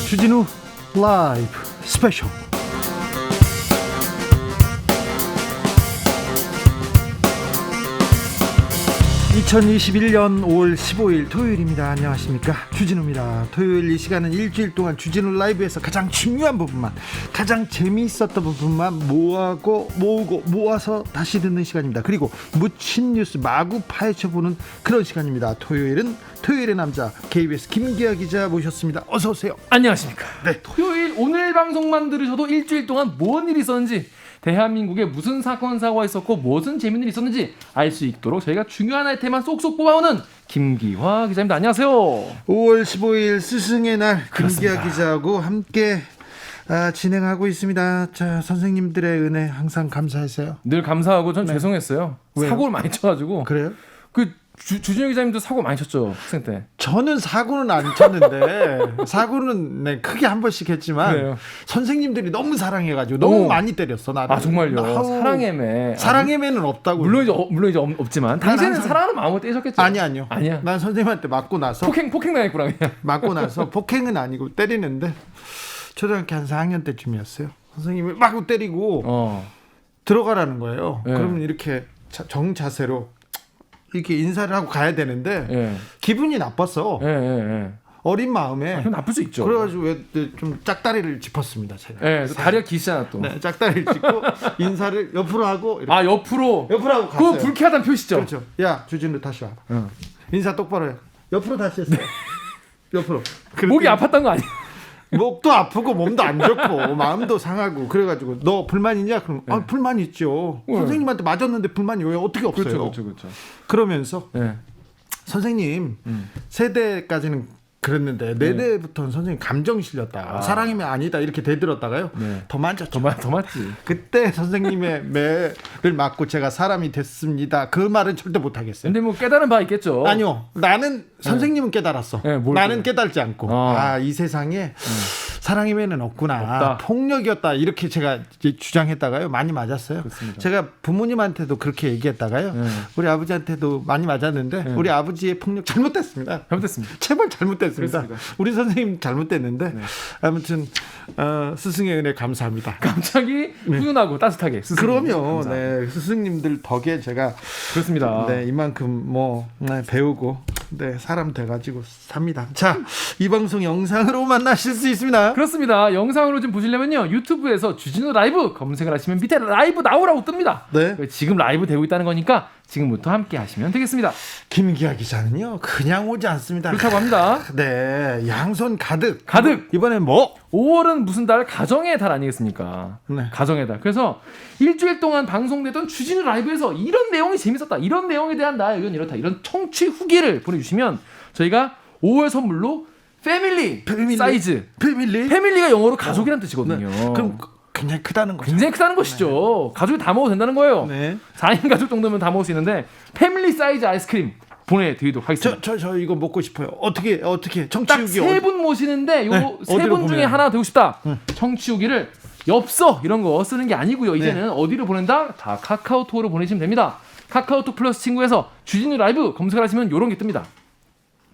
주진우 라이브 스페셜. 2021년 5월 15일 토요일입니다. 안녕하십니까, 주진우입니다. 토요일 이 시간은 일주일 동안 주진우 라이브에서 가장 중요한 부분만, 가장 재미있었던 부분만 모으고 모아서 다시 듣는 시간입니다. 그리고 묻힌 뉴스 마구 파헤쳐보는 그런 시간입니다. 토요일은 토요일의 남자 KBS 김기아 기자 모셨습니다. 어서 오세요. 안녕하십니까. 네. 토요일 오늘 방송만 들으셔도 일주일 동안 뭔 일이 있었는지, 대한민국에 무슨 사건 사고가 있었고 무슨 재밌는 일이 있었는지 알 수 있도록 저희가 중요한 아이템만 쏙쏙 뽑아오는 김기화 기자입니다. 안녕하세요. 5월 15일 스승의 날 그렇습니다. 김기아 기자하고 함께 진행하고 있습니다. 자, 선생님들의 은혜 항상 감사했어요. 늘 감사하고 전 네. 죄송했어요. 왜요? 사고를 많이 쳐가지고. 그래요? 주진우 기자님도 사고 많이 쳤죠, 학생 때. 저는 사고는 안 쳤는데 사고는 네, 크게 한 번씩 했지만 그래요. 선생님들이 너무 사랑해가지고 너무 많이 때렸어 나를. 아 정말요? 아우, 사랑의 매. 사랑의 매는 없다고. 물론 이제 없지만 당신은 항상- 사랑하는 마음으로 떼셨겠죠. 아니요. 아니야. 난 선생님한테 맞고 나서 폭행 당했구나 그냥. 맞고 나서 폭행은 아니고 때리는데 초등학교 한 4학년 때쯤이었어요. 선생님이 막 때리고 들어가라는 거예요. 네. 그러면 이렇게 정자세로 이렇게 인사를 하고 가야 되는데 예. 기분이 나빴어. 예. 어린 마음에. 그럼 나쁠 수 있죠. 그래가지고 좀 짝다리를 짚었습니다. 제가. 예, 다리가 기시잖아 또. 네, 짝다리를 짚고 인사를 옆으로 하고 이렇게. 아 옆으로 옆으로 하고 갔어요. 그거 불쾌하다는 표시죠. 그렇죠. 야, 주진우 다시 와. 인사 똑바로 해. 옆으로 다시 했어요. 옆으로. 목이 아팠던 거 아니야? 목도 아프고 몸도 안 좋고 마음도 상하고 그래가지고 너 불만 있냐? 그럼 불만 있죠. 네. 선생님한테 맞았는데 불만이 왜 어떻게 없어요? 그렇죠. 그러면서 예. 선생님 세대까지는 그랬는데 네 대부터는 선생님 감정이 실렸다. 사랑이면 아니다 이렇게 대들었다가요. 네. 더 만졌죠. 더 맞지. 그때 선생님의 매를 맞고 제가 사람이 됐습니다. 그 말은 절대 못 하겠어요. 근데 뭐 깨달은 바 있겠죠. 아니요. 나는 선생님은 깨달았어. 네, 뭘 나는 깨달지 않고. 이 세상에 사랑이면은 없구나. 없다. 폭력이었다. 이렇게 제가 이제 주장했다가요. 많이 맞았어요. 그렇습니다. 제가 부모님한테도 그렇게 얘기했다가요. 우리 아버지한테도 많이 맞았는데 우리 아버지의 폭력 잘못됐습니다. 잘못됐습니다. 제발 잘못됐습니다. 그렇습니다. 우리 선생님 잘못됐는데 아무튼 스승의 은혜 감사합니다. 갑자기 훈훈하고 따뜻하게. 스승님. 그러면 감사합니다. 네, 스승님들 덕에 제가 그렇습니다. 네, 이만큼 배우고 사람 돼가지고 삽니다. 자, 이 방송 영상으로 만나실 수 있습니다. 그렇습니다. 영상으로 좀 보시려면요, 유튜브에서 주진우 라이브 검색을 하시면 밑에 라이브 나오라고 뜹니다. 네. 지금 라이브 되고 있다는 거니까 지금부터 함께 하시면 되겠습니다. 김기아 기자는요 그냥 오지 않습니다. 그렇다고 합니다. 네, 양손 가득. 이번엔 5월은 무슨 달? 가정의 달 아니겠습니까? 네. 가정의 달. 그래서 일주일 동안 방송되던 주진우 라이브에서 이런 내용이 재밌었다, 이런 내용에 대한 나의 의견 이렇다, 이런 청취 후기를 보내주시면 저희가 5월 선물로 패밀리 사이즈. 패밀리가 영어로 가족이란 뜻이거든요. 그럼 굉장히 크다는 거죠. 굉장히 크다는 것이죠. 가족이 다 먹어도 된다는 거예요. 네. 4인 가족 정도면 다 먹을 수 있는데 패밀리 사이즈 아이스크림 보내드리도록 하겠습니다. 저 이거 먹고 싶어요. 어떻게 청취 딱 후기 세 분 모시는데 요 세 어디로 분 중에 보내요? 하나 되고 싶다. 청취 후기를 엽서 이런 거 쓰는 게 아니고요. 이제는 어디로 보낸다? 다 카카오톡으로 보내시면 됩니다. 카카오톡 플러스 친구에서 주진우 라이브 검색을 하시면 이런 게 뜹니다.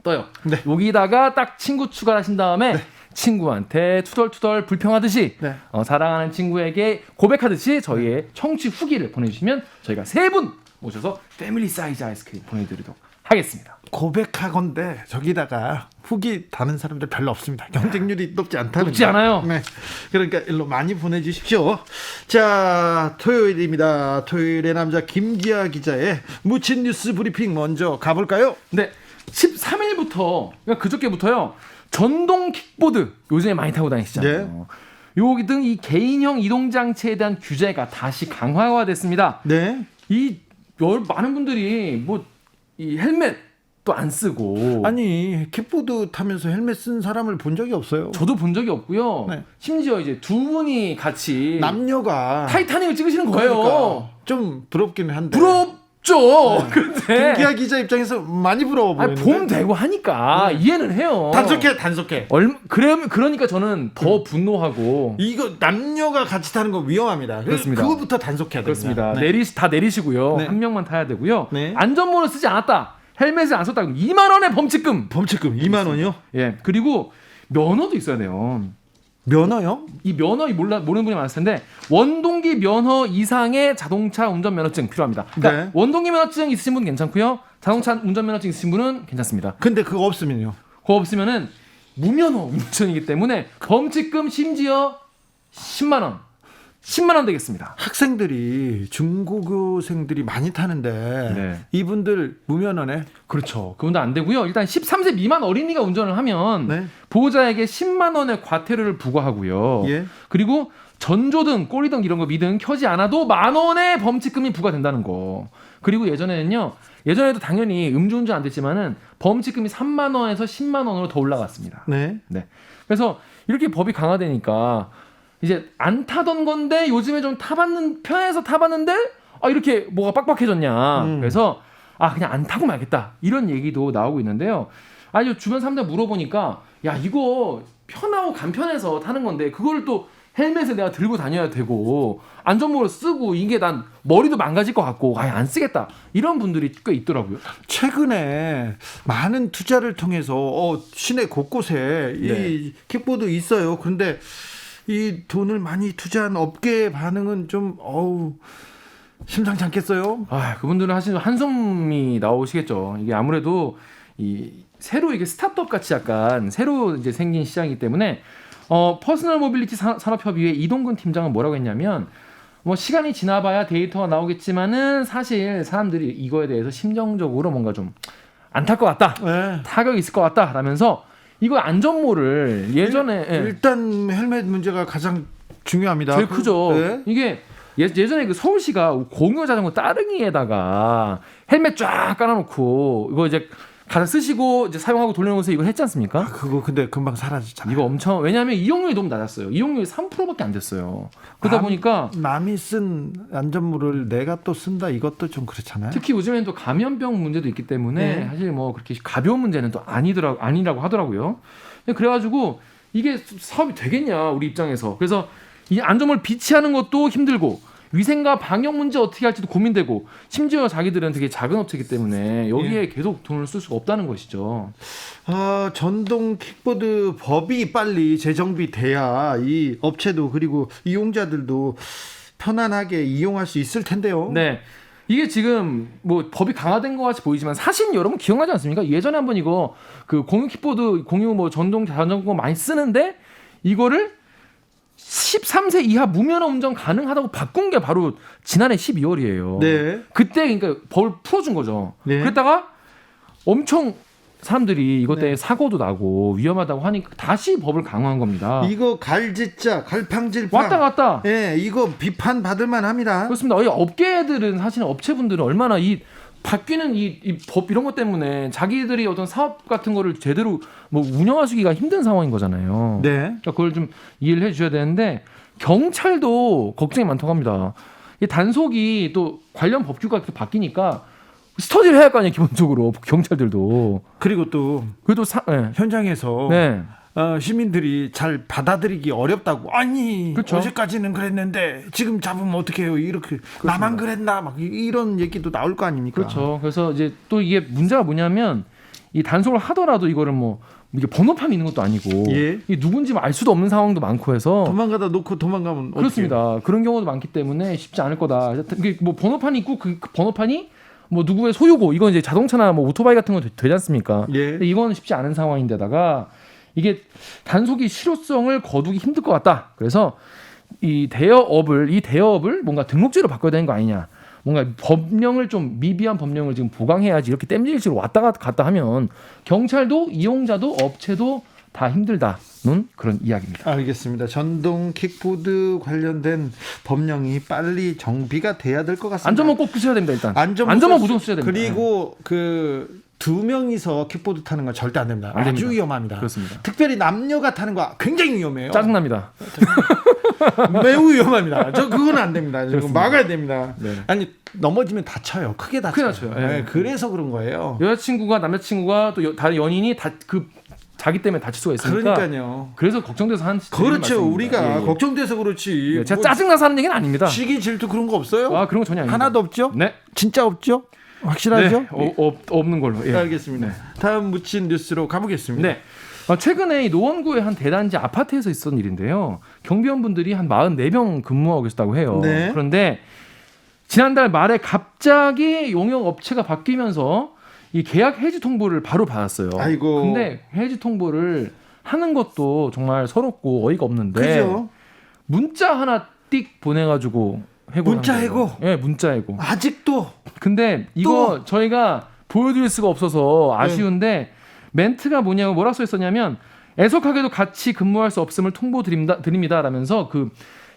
떠요. 네. 여기다가 딱 친구 추가하신 다음에 친구한테 투덜투덜 불평하듯이 사랑하는 친구에게 고백하듯이 저희의 청취 후기를 보내주시면 저희가 세 분 모셔서 패밀리 사이즈 아이스크림 보내드리도록 하겠습니다. 고백하건데 저기다가 후기 다는 사람들 별로 없습니다. 경쟁률이 높지 않다는 높지 않아요. 네. 그러니까 일로 많이 보내주십시오. 자, 토요일입니다. 토요일의 남자 김기아 기자의 묻힌 뉴스 브리핑 먼저 가볼까요? 네, 13일부터 그러니까 그저께부터요, 전동 킥보드 요즘에 많이 타고 다니시잖아요. 요기 등 이 개인형 이동 장치에 대한 규제가 다시 강화가 됐습니다. 네. 이 많은 분들이 이 헬멧도 안 쓰고, 아니 킥보드 타면서 헬멧 쓴 사람을 본 적이 없어요. 저도 본 적이 없고요. 네. 심지어 이제 두 분이 같이 남녀가 타이타닉을 찍으시는 거예요. 그러니까 좀 부럽기는 한데. 없죠. 근데 김기아 기자 입장에서 많이 부러워 보이는데. 봄 되고 하니까 이해는 해요. 단속해. 그러니까 저는 더 분노하고. 이거 남녀가 같이 타는 거 위험합니다. 그렇습니다. 그거부터 단속해야 됩니다. 그렇습니다. 다 내리시고요. 네. 한 명만 타야 되고요. 네. 안전모를 쓰지 않았다. 헬멧을 안 썼다. 2만 원의 범칙금. 범칙금 2만 원이요? 예. 그리고 면허도 있어야 돼요. 면허요? 이 면허 모르는 분이 많았을 텐데 원동기 면허 이상의 자동차 운전 면허증 필요합니다. 그러니까 네. 원동기 면허증 있으신 분은 괜찮고요. 자동차 운전 면허증 있으신 분은 괜찮습니다. 근데 그거 없으면요? 그거 없으면은 무면허 운전이기 때문에 범칙금 심지어 10만 원. 10만 원 되겠습니다. 학생들이 중고교생들이 많이 타는데 네. 이분들 무면허네. 그렇죠. 그분도 안 되고요. 일단 13세 미만 어린이가 운전을 하면 네. 보호자에게 10만 원의 과태료를 부과하고요. 예. 그리고 전조등, 꼬리등 이런 거 미등 켜지 않아도 10,000원의 범칙금이 부과된다는 거. 그리고 예전에도 당연히 음주운전 안 됐지만은 범칙금이 3만 원에서 10만 원으로 더 올라갔습니다. 네. 네. 그래서 이렇게 법이 강화되니까 이제 안 타던 건데 요즘에 좀 편해서 타봤는데 이렇게 뭐가 빡빡해졌냐. 그래서 그냥 안 타고 말겠다. 이런 얘기도 나오고 있는데요. 주변 사람들 물어보니까 야 이거 편하고 간편해서 타는 건데 그걸 또 헬멧을 내가 들고 다녀야 되고 안전모를 쓰고 이게 난 머리도 망가질 것 같고 안 쓰겠다. 이런 분들이 꽤 있더라고요. 최근에 많은 투자를 통해서 시내 곳곳에 이 킥보드 있어요. 그런데 이 돈을 많이 투자한 업계의 반응은 좀 심상치 않겠어요? 그분들은 사실 한숨이 나오시겠죠. 이게 아무래도 새로 이게 스타트업 같이 약간 새로 이제 생긴 시장이기 때문에 퍼스널 모빌리티 산업협의회 이동근 팀장은 뭐라고 했냐면 시간이 지나봐야 데이터가 나오겠지만은 사실 사람들이 이거에 대해서 심정적으로 뭔가 좀 안 탈 것 같다. 네. 타격이 있을 것 같다. 라면서 이거 안전모를 예전에 일단 헬멧 문제가 가장 중요합니다. 제일 크죠. 네. 이게 예전에 그 서울시가 공유 자전거 따릉이에다가 헬멧 쫙 깔아놓고 이거 이제 가서 쓰시고 이제 사용하고 돌려놓으세요 이걸 했지 않습니까? 그거 근데 금방 사라지잖아요. 이거 엄청 왜냐하면 이용률이 너무 낮았어요. 이용률이 3%밖에 안 됐어요. 그러다 보니까 남이 쓴 안전모를 내가 또 쓴다 이것도 좀 그렇잖아요. 특히 요즘에는 또 감염병 문제도 있기 때문에 네. 사실 뭐 그렇게 가벼운 문제는 또 아니라고 하더라고요. 그래가지고 이게 사업이 되겠냐 우리 입장에서. 그래서 이 안전모를 비치하는 것도 힘들고 위생과 방역 문제 어떻게 할지도 고민되고 심지어 자기들은 되게 작은 업체이기 때문에 여기에 계속 돈을 쓸 수가 없다는 것이죠. 전동 킥보드 법이 빨리 재정비돼야 이 업체도 그리고 이용자들도 편안하게 이용할 수 있을 텐데요. 네. 이게 지금 뭐 법이 강화된 것 같이 보이지만 사실 여러분 기억나지 않습니까? 예전에 한번 이거 그 공유 킥보드 공유 뭐 전동 자전거 많이 쓰는데 이거를 13세 이하 무면허 운전 가능하다고 바꾼 게 바로 지난해 12월이에요. 네. 그때 그러니까 법을 풀어준 거죠. 네. 그랬다가 엄청 사람들이 이것 때문에 사고도 나고 위험하다고 하니까 다시 법을 강화한 겁니다. 이거 갈짓자, 갈팡질팡 왔다 갔다. 이거 비판 받을 만합니다. 그렇습니다. 이 업계들은 사실 업체분들은 얼마나 이 바뀌는 이 법 이런 것 때문에 자기들이 어떤 사업 같은 거를 제대로 뭐 운영하기가 힘든 상황인 거잖아요. 네. 그러니까 그걸 좀 이해를 해주셔야 되는데 경찰도 걱정이 많다고 합니다. 이 단속이 또 관련 법규가 이렇게 바뀌니까 스터디를 해야 할 거 아니에요, 기본적으로 경찰들도. 그리고 또 그래도 현장에서 네. 시민들이 잘 받아들이기 어렵다고. 아니 그렇죠. 어제까지는 그랬는데 지금 잡으면 어떻게 해요? 이렇게 그렇습니다. 나만 그랬나 막 이런 얘기도 나올 거 아닙니까? 그렇죠. 그래서 이제 또 이게 문제가 뭐냐면 이 단속을 하더라도 이거를 뭐 이게 번호판이 있는 것도 아니고 예. 이 누군지 알 수도 없는 상황도 많고 해서 도망가다 놓고 도망가면 그렇습니다. 어떡해요? 그런 경우도 많기 때문에 쉽지 않을 거다. 이게 뭐 번호판이 있고 그 번호판이 뭐 누구의 소유고 이건 이제 자동차나 뭐 오토바이 같은 건 되지 않습니까? 예. 근데 이거는 쉽지 않은 상황인데다가 이게 단속이 실효성을 거두기 힘들 것 같다. 그래서 이 대여업을 뭔가 등록제로 바꿔야 되는 거 아니냐. 뭔가 법령을 좀 미비한 법령을 지금 보강해야지 이렇게 땜질식으로 왔다 갔다 하면 경찰도 이용자도 업체도 다 힘들다는 그런 이야기입니다. 알겠습니다. 전동 킥보드 관련된 법령이 빨리 정비가 돼야 될 것 같습니다. 안전모 꼭 쓰셔야 됩니다. 일단 안전모 무조건 쓰셔야 됩니다. 그리고 그 두 명이서 킥보드 타는 건 절대 안 됩니다. 안 됩니다. 아주 위험합니다. 그렇습니다. 특별히 남녀가 타는 거 굉장히 위험해요. 짜증납니다. 매우 위험합니다. 저 그건 안 됩니다. 지금 막아야 됩니다. 네. 아니 넘어지면 다쳐요. 크게 다쳐요. 크게 다쳐요. 네. 그래서 그런 거예요. 여자친구가 남자친구가 또 다른 연인이 자기 때문에 다칠 수가 있으니까. 그러니까요. 그래서 걱정돼서 한 그렇죠. 우리가 예. 걱정돼서 그렇지. 네, 제가 짜증나서 하는 얘기는 아닙니다. 시기 질투 그런 거 없어요? 아 그런 거 전혀 아닙니다. 하나도 없죠? 네. 진짜 없죠? 확실하죠? 네. 없는 걸로. 예. 알겠습니다. 네. 다음 묻힌 뉴스로 가보겠습니다. 네. 최근에 이 노원구의 한 대단지 아파트에서 있었던 일인데요. 경비원분들이 한 44명 근무하고 계셨다고 해요. 네. 그런데 지난달 말에 갑자기 용역업체가 바뀌면서 이 계약 해지 통보를 바로 받았어요. 아이고. 근데 해지 통보를 하는 것도 정말 서럽고 어이가 없는데 그죠? 문자 하나 띡 보내가지고 해고. 문자 해고? 네, 문자 해고. 아직도 근데 이거 저희가 보여드릴 수가 없어서 아쉬운데 멘트가 뭐라고 써 있었냐면 애석하게도 같이 근무할 수 없음을 통보드립니다 라면서 그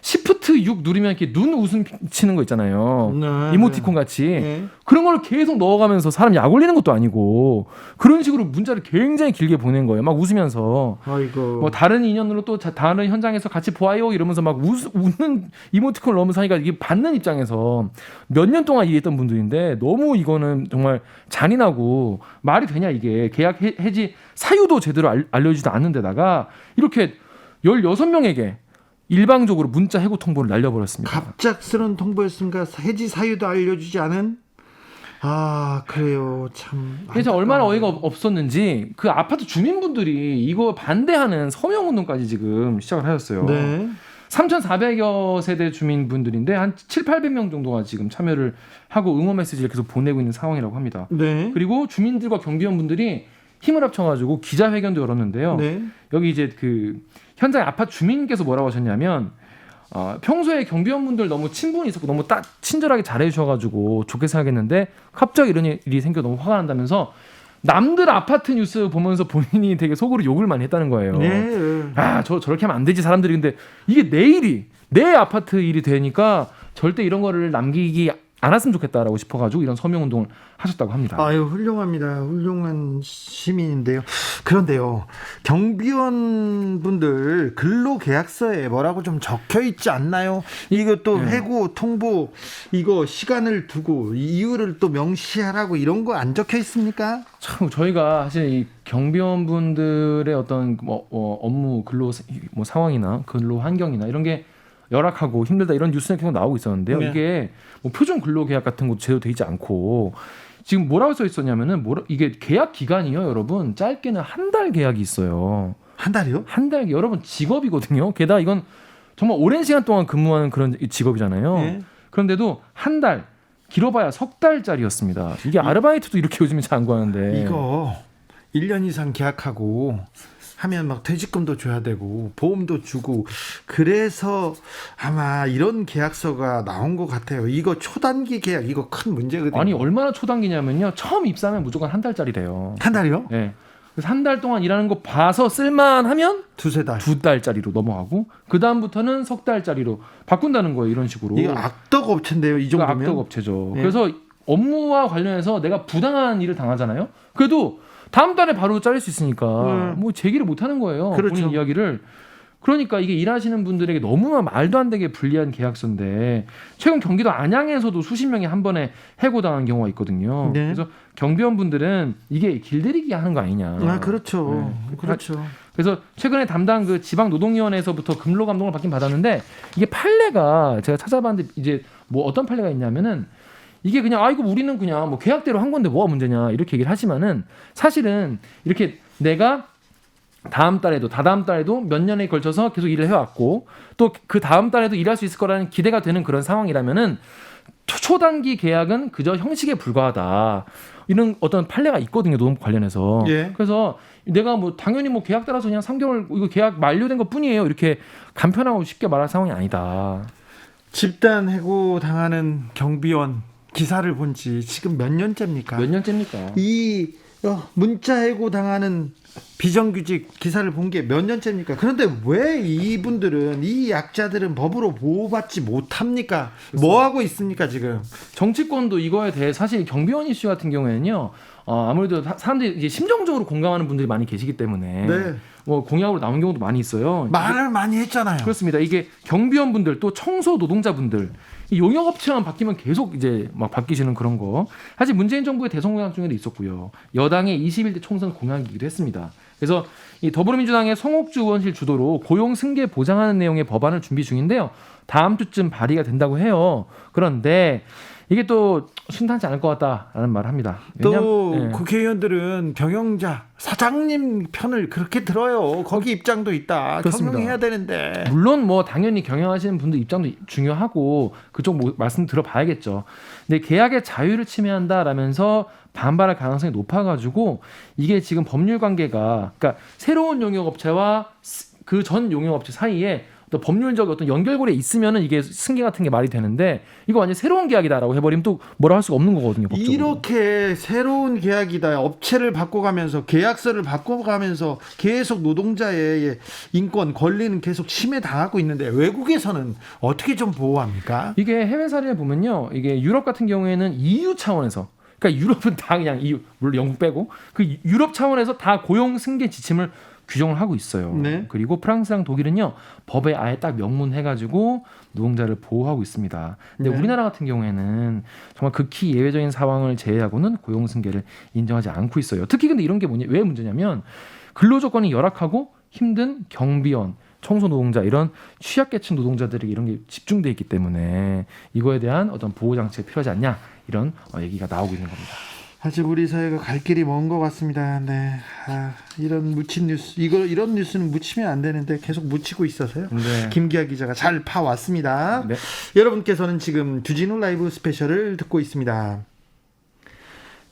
시프트 6 누르면 이렇게 눈 웃음 치는 거 있잖아요. 네, 이모티콘 같이. 네. 그런 걸 계속 넣어가면서 사람 약 올리는 것도 아니고 그런 식으로 문자를 굉장히 길게 보낸 거예요. 막 웃으면서. 아이고. 뭐 다른 인연으로 또 다른 현장에서 같이 보아요 이러면서 막 웃는 이모티콘을 넣으면서 하니까 이게 받는 입장에서 몇 년 동안 일했던 분들인데 너무 이거는 정말 잔인하고 말이 되냐 이게 계약 해지 사유도 제대로 알려주지도 않는데다가 이렇게 16명에게 일방적으로 문자 해고 통보를 날려버렸습니다. 갑작스런 통보였습니까? 해지 사유도 알려주지 않은? 아 그래요 참. 그래서 얼마나 어이가 없었는지 그 아파트 주민분들이 이거 반대하는 서명운동까지 지금 시작을 하셨어요. 네. 3,400여 세대 주민분들인데 한 7,800명 정도가 지금 참여를 하고 응원 메시지를 계속 보내고 있는 상황이라고 합니다. 네. 그리고 주민들과 경비원분들이 힘을 합쳐가지고 기자회견도 열었는데요. 네. 여기 이제 그 현장 아파트 주민께서 뭐라고 하셨냐면 평소에 경비원분들 너무 친분이 있었고 너무 친절하게 잘해주셔가지고 좋게 생각했는데 갑자기 이런 일이 생겨 너무 화가 난다면서 남들 아파트 뉴스 보면서 본인이 되게 속으로 욕을 많이 했다는 거예요. 네. 저렇게 하면 안 되지 사람들이. 근데 이게 내 일이 내 아파트 일이 되니까 절대 이런 거를 남기기 않았으면 좋겠다라고 싶어가지고 이런 서명운동을 하셨다고 합니다. 아유 훌륭합니다. 훌륭한 시민인데요. 그런데요 경비원분들 근로계약서에 뭐라고 좀 적혀 있지 않나요? 이것도 해고 통보 이거 시간을 두고 이유를 또 명시하라고 이런 거 안 적혀 있습니까? 참 저희가 사실 이 경비원분들의 어떤 업무 근로 상황이나 근로 환경이나 이런 게 열악하고 힘들다 이런 뉴스가 계속 나오고 있었는데요. 네. 이게 표준 근로계약 같은 것도 제대로 돼 있지 않고 지금 뭐라고 써 있었냐면은 이게 계약 기간이요, 여러분. 짧게는 한 달 계약이 있어요. 한 달이요? 한 달. 여러분 직업이거든요. 게다가 이건 정말 오랜 시간 동안 근무하는 그런 직업이잖아요. 네. 그런데도 한 달, 길어봐야 석 달짜리였습니다. 이게 아르바이트도 이렇게 요즘에 잘 안 구하는데. 이거 1년 이상 계약하고 하면 막 퇴직금도 줘야 되고 보험도 주고 그래서 아마 이런 계약서가 나온 것 같아요. 이거 초단기 계약 이거 큰 문제거든요. 아니 얼마나 초단기냐면요. 처음 입사하면 무조건 한 달짜리래요. 한 달이요? 네. 그래서 한 달 동안 일하는 거 봐서 쓸만하면 두세 달. 2달짜리로 넘어가고 그 다음부터는 석 달짜리로 바꾼다는 거예요. 이런 식으로. 이거 악덕 업체인데요. 이 정도면. 악덕 업체죠. 네. 그래서 업무와 관련해서 내가 부당한 일을 당하잖아요. 그래도 다음 달에 바로 잘릴 수 있으니까 뭐 제기를 못 하는 거예요. 그렇죠. 본인 이야기를. 그러니까 이게 일하시는 분들에게 너무나 말도 안 되게 불리한 계약서인데 최근 경기도 안양에서도 수십 명이 한 번에 해고당한 경우가 있거든요. 네. 그래서 경비원분들은 이게 길들이기 하는 거 아니냐. 아, 그렇죠. 네. 그렇죠. 그래서 최근에 담당 그 지방노동위원회에서부터 근로 감독을 받긴 받았는데 이게 판례가 제가 찾아봤는데 이제 뭐 어떤 판례가 있냐면은 이게 그냥 아이고 우리는 그냥 뭐 계약대로 한 건데 뭐가 문제냐 이렇게 얘기를 하지만은 사실은 이렇게 내가 다음 달에도 다다음 달에도 몇 년에 걸쳐서 계속 일을 해왔고 또 그 다음 달에도 일할 수 있을 거라는 기대가 되는 그런 상황이라면은 초단기 계약은 그저 형식에 불과하다 이런 어떤 판례가 있거든요. 노동 관련해서. 예. 그래서 내가 뭐 당연히 뭐 계약 따라서 그냥 3개월 이거 계약 만료된 것 뿐이에요. 이렇게 간편하고 쉽게 말할 상황이 아니다. 집단 해고 당하는 경비원 기사를 본 지 지금 몇 년째입니까? 몇 년째입니까? 이 문자 해고 당하는 비정규직 기사를 본 게 몇 년째입니까? 그런데 왜 이분들은, 이 약자들은 법으로 보호받지 못합니까? 뭐 하고 있습니까 지금? 정치권도 이거에 대해 사실 경비원 이슈 같은 경우에는요. 아무래도 사람들이 이제 심정적으로 공감하는 분들이 많이 계시기 때문에 네. 뭐 공약으로 나온 경우도 많이 있어요. 말을 많이 했잖아요. 그렇습니다. 이게 경비원분들 또 청소 노동자분들 이 용역업체만 바뀌면 계속 이제 막 바뀌시는 그런 거. 사실 문재인 정부의 대선 공약 중에도 있었고요. 여당의 21대 총선 공약이기도 했습니다. 그래서 이 더불어민주당의 송옥주 의원실 주도로 고용 승계 보장하는 내용의 법안을 준비 중인데요. 다음 주쯤 발의가 된다고 해요. 그런데 이게 또 순탄치 않을 것 같다라는 말을 합니다. 또 예. 국회의원들은 경영자 사장님 편을 그렇게 들어요. 거기 입장도 있다. 그렇습니다. 경영해야 되는데. 물론 뭐 당연히 경영하시는 분들 입장도 중요하고 그쪽 말씀 들어봐야겠죠. 근데 계약의 자유를 침해한다라면서 반발할 가능성이 높아가지고 이게 지금 법률 관계가 그러니까 새로운 용역업체와 그 전 용역업체 사이에 또 법률적 어떤 연결고리에 있으면은 이게 승계 같은 게 말이 되는데 이거 완전 새로운 계약이다라고 해버리면 또 뭐라 할 수가 없는 거거든요. 법적으로. 이렇게 새로운 계약이다. 업체를 바꿔가면서 계약서를 바꿔가면서 계속 노동자의 인권 권리는 계속 침해당하고 있는데 외국에서는 어떻게 좀 보호합니까? 이게 해외 사례를 보면요, 이게 유럽 같은 경우에는 EU 차원에서 그러니까 유럽은 다 그냥 EU 물론 영국 빼고 그 유럽 차원에서 다 고용 승계 지침을 규정을 하고 있어요. 네. 그리고 프랑스랑 독일은요 법에 아예 딱 명문해가지고 노동자를 보호하고 있습니다. 근데 네. 우리나라 같은 경우에는 정말 극히 예외적인 상황을 제외하고는 고용 승계를 인정하지 않고 있어요. 특히 근데 이런 게 왜 문제냐면 근로 조건이 열악하고 힘든 경비원, 청소 노동자 이런 취약계층 노동자들에게 이런 게 집중돼 있기 때문에 이거에 대한 어떤 보호 장치가 필요하지 않냐 이런 얘기가 나오고 있는 겁니다. 아직 우리 사회가 갈 길이 먼 것 같습니다. 네, 이런 묻힌 뉴스, 이런 뉴스는 묻히면 안 되는데 계속 묻히고 있어서요. 네. 김기아 기자가 잘 파왔습니다. 네. 여러분께서는 지금 주진우 라이브 스페셜을 듣고 있습니다.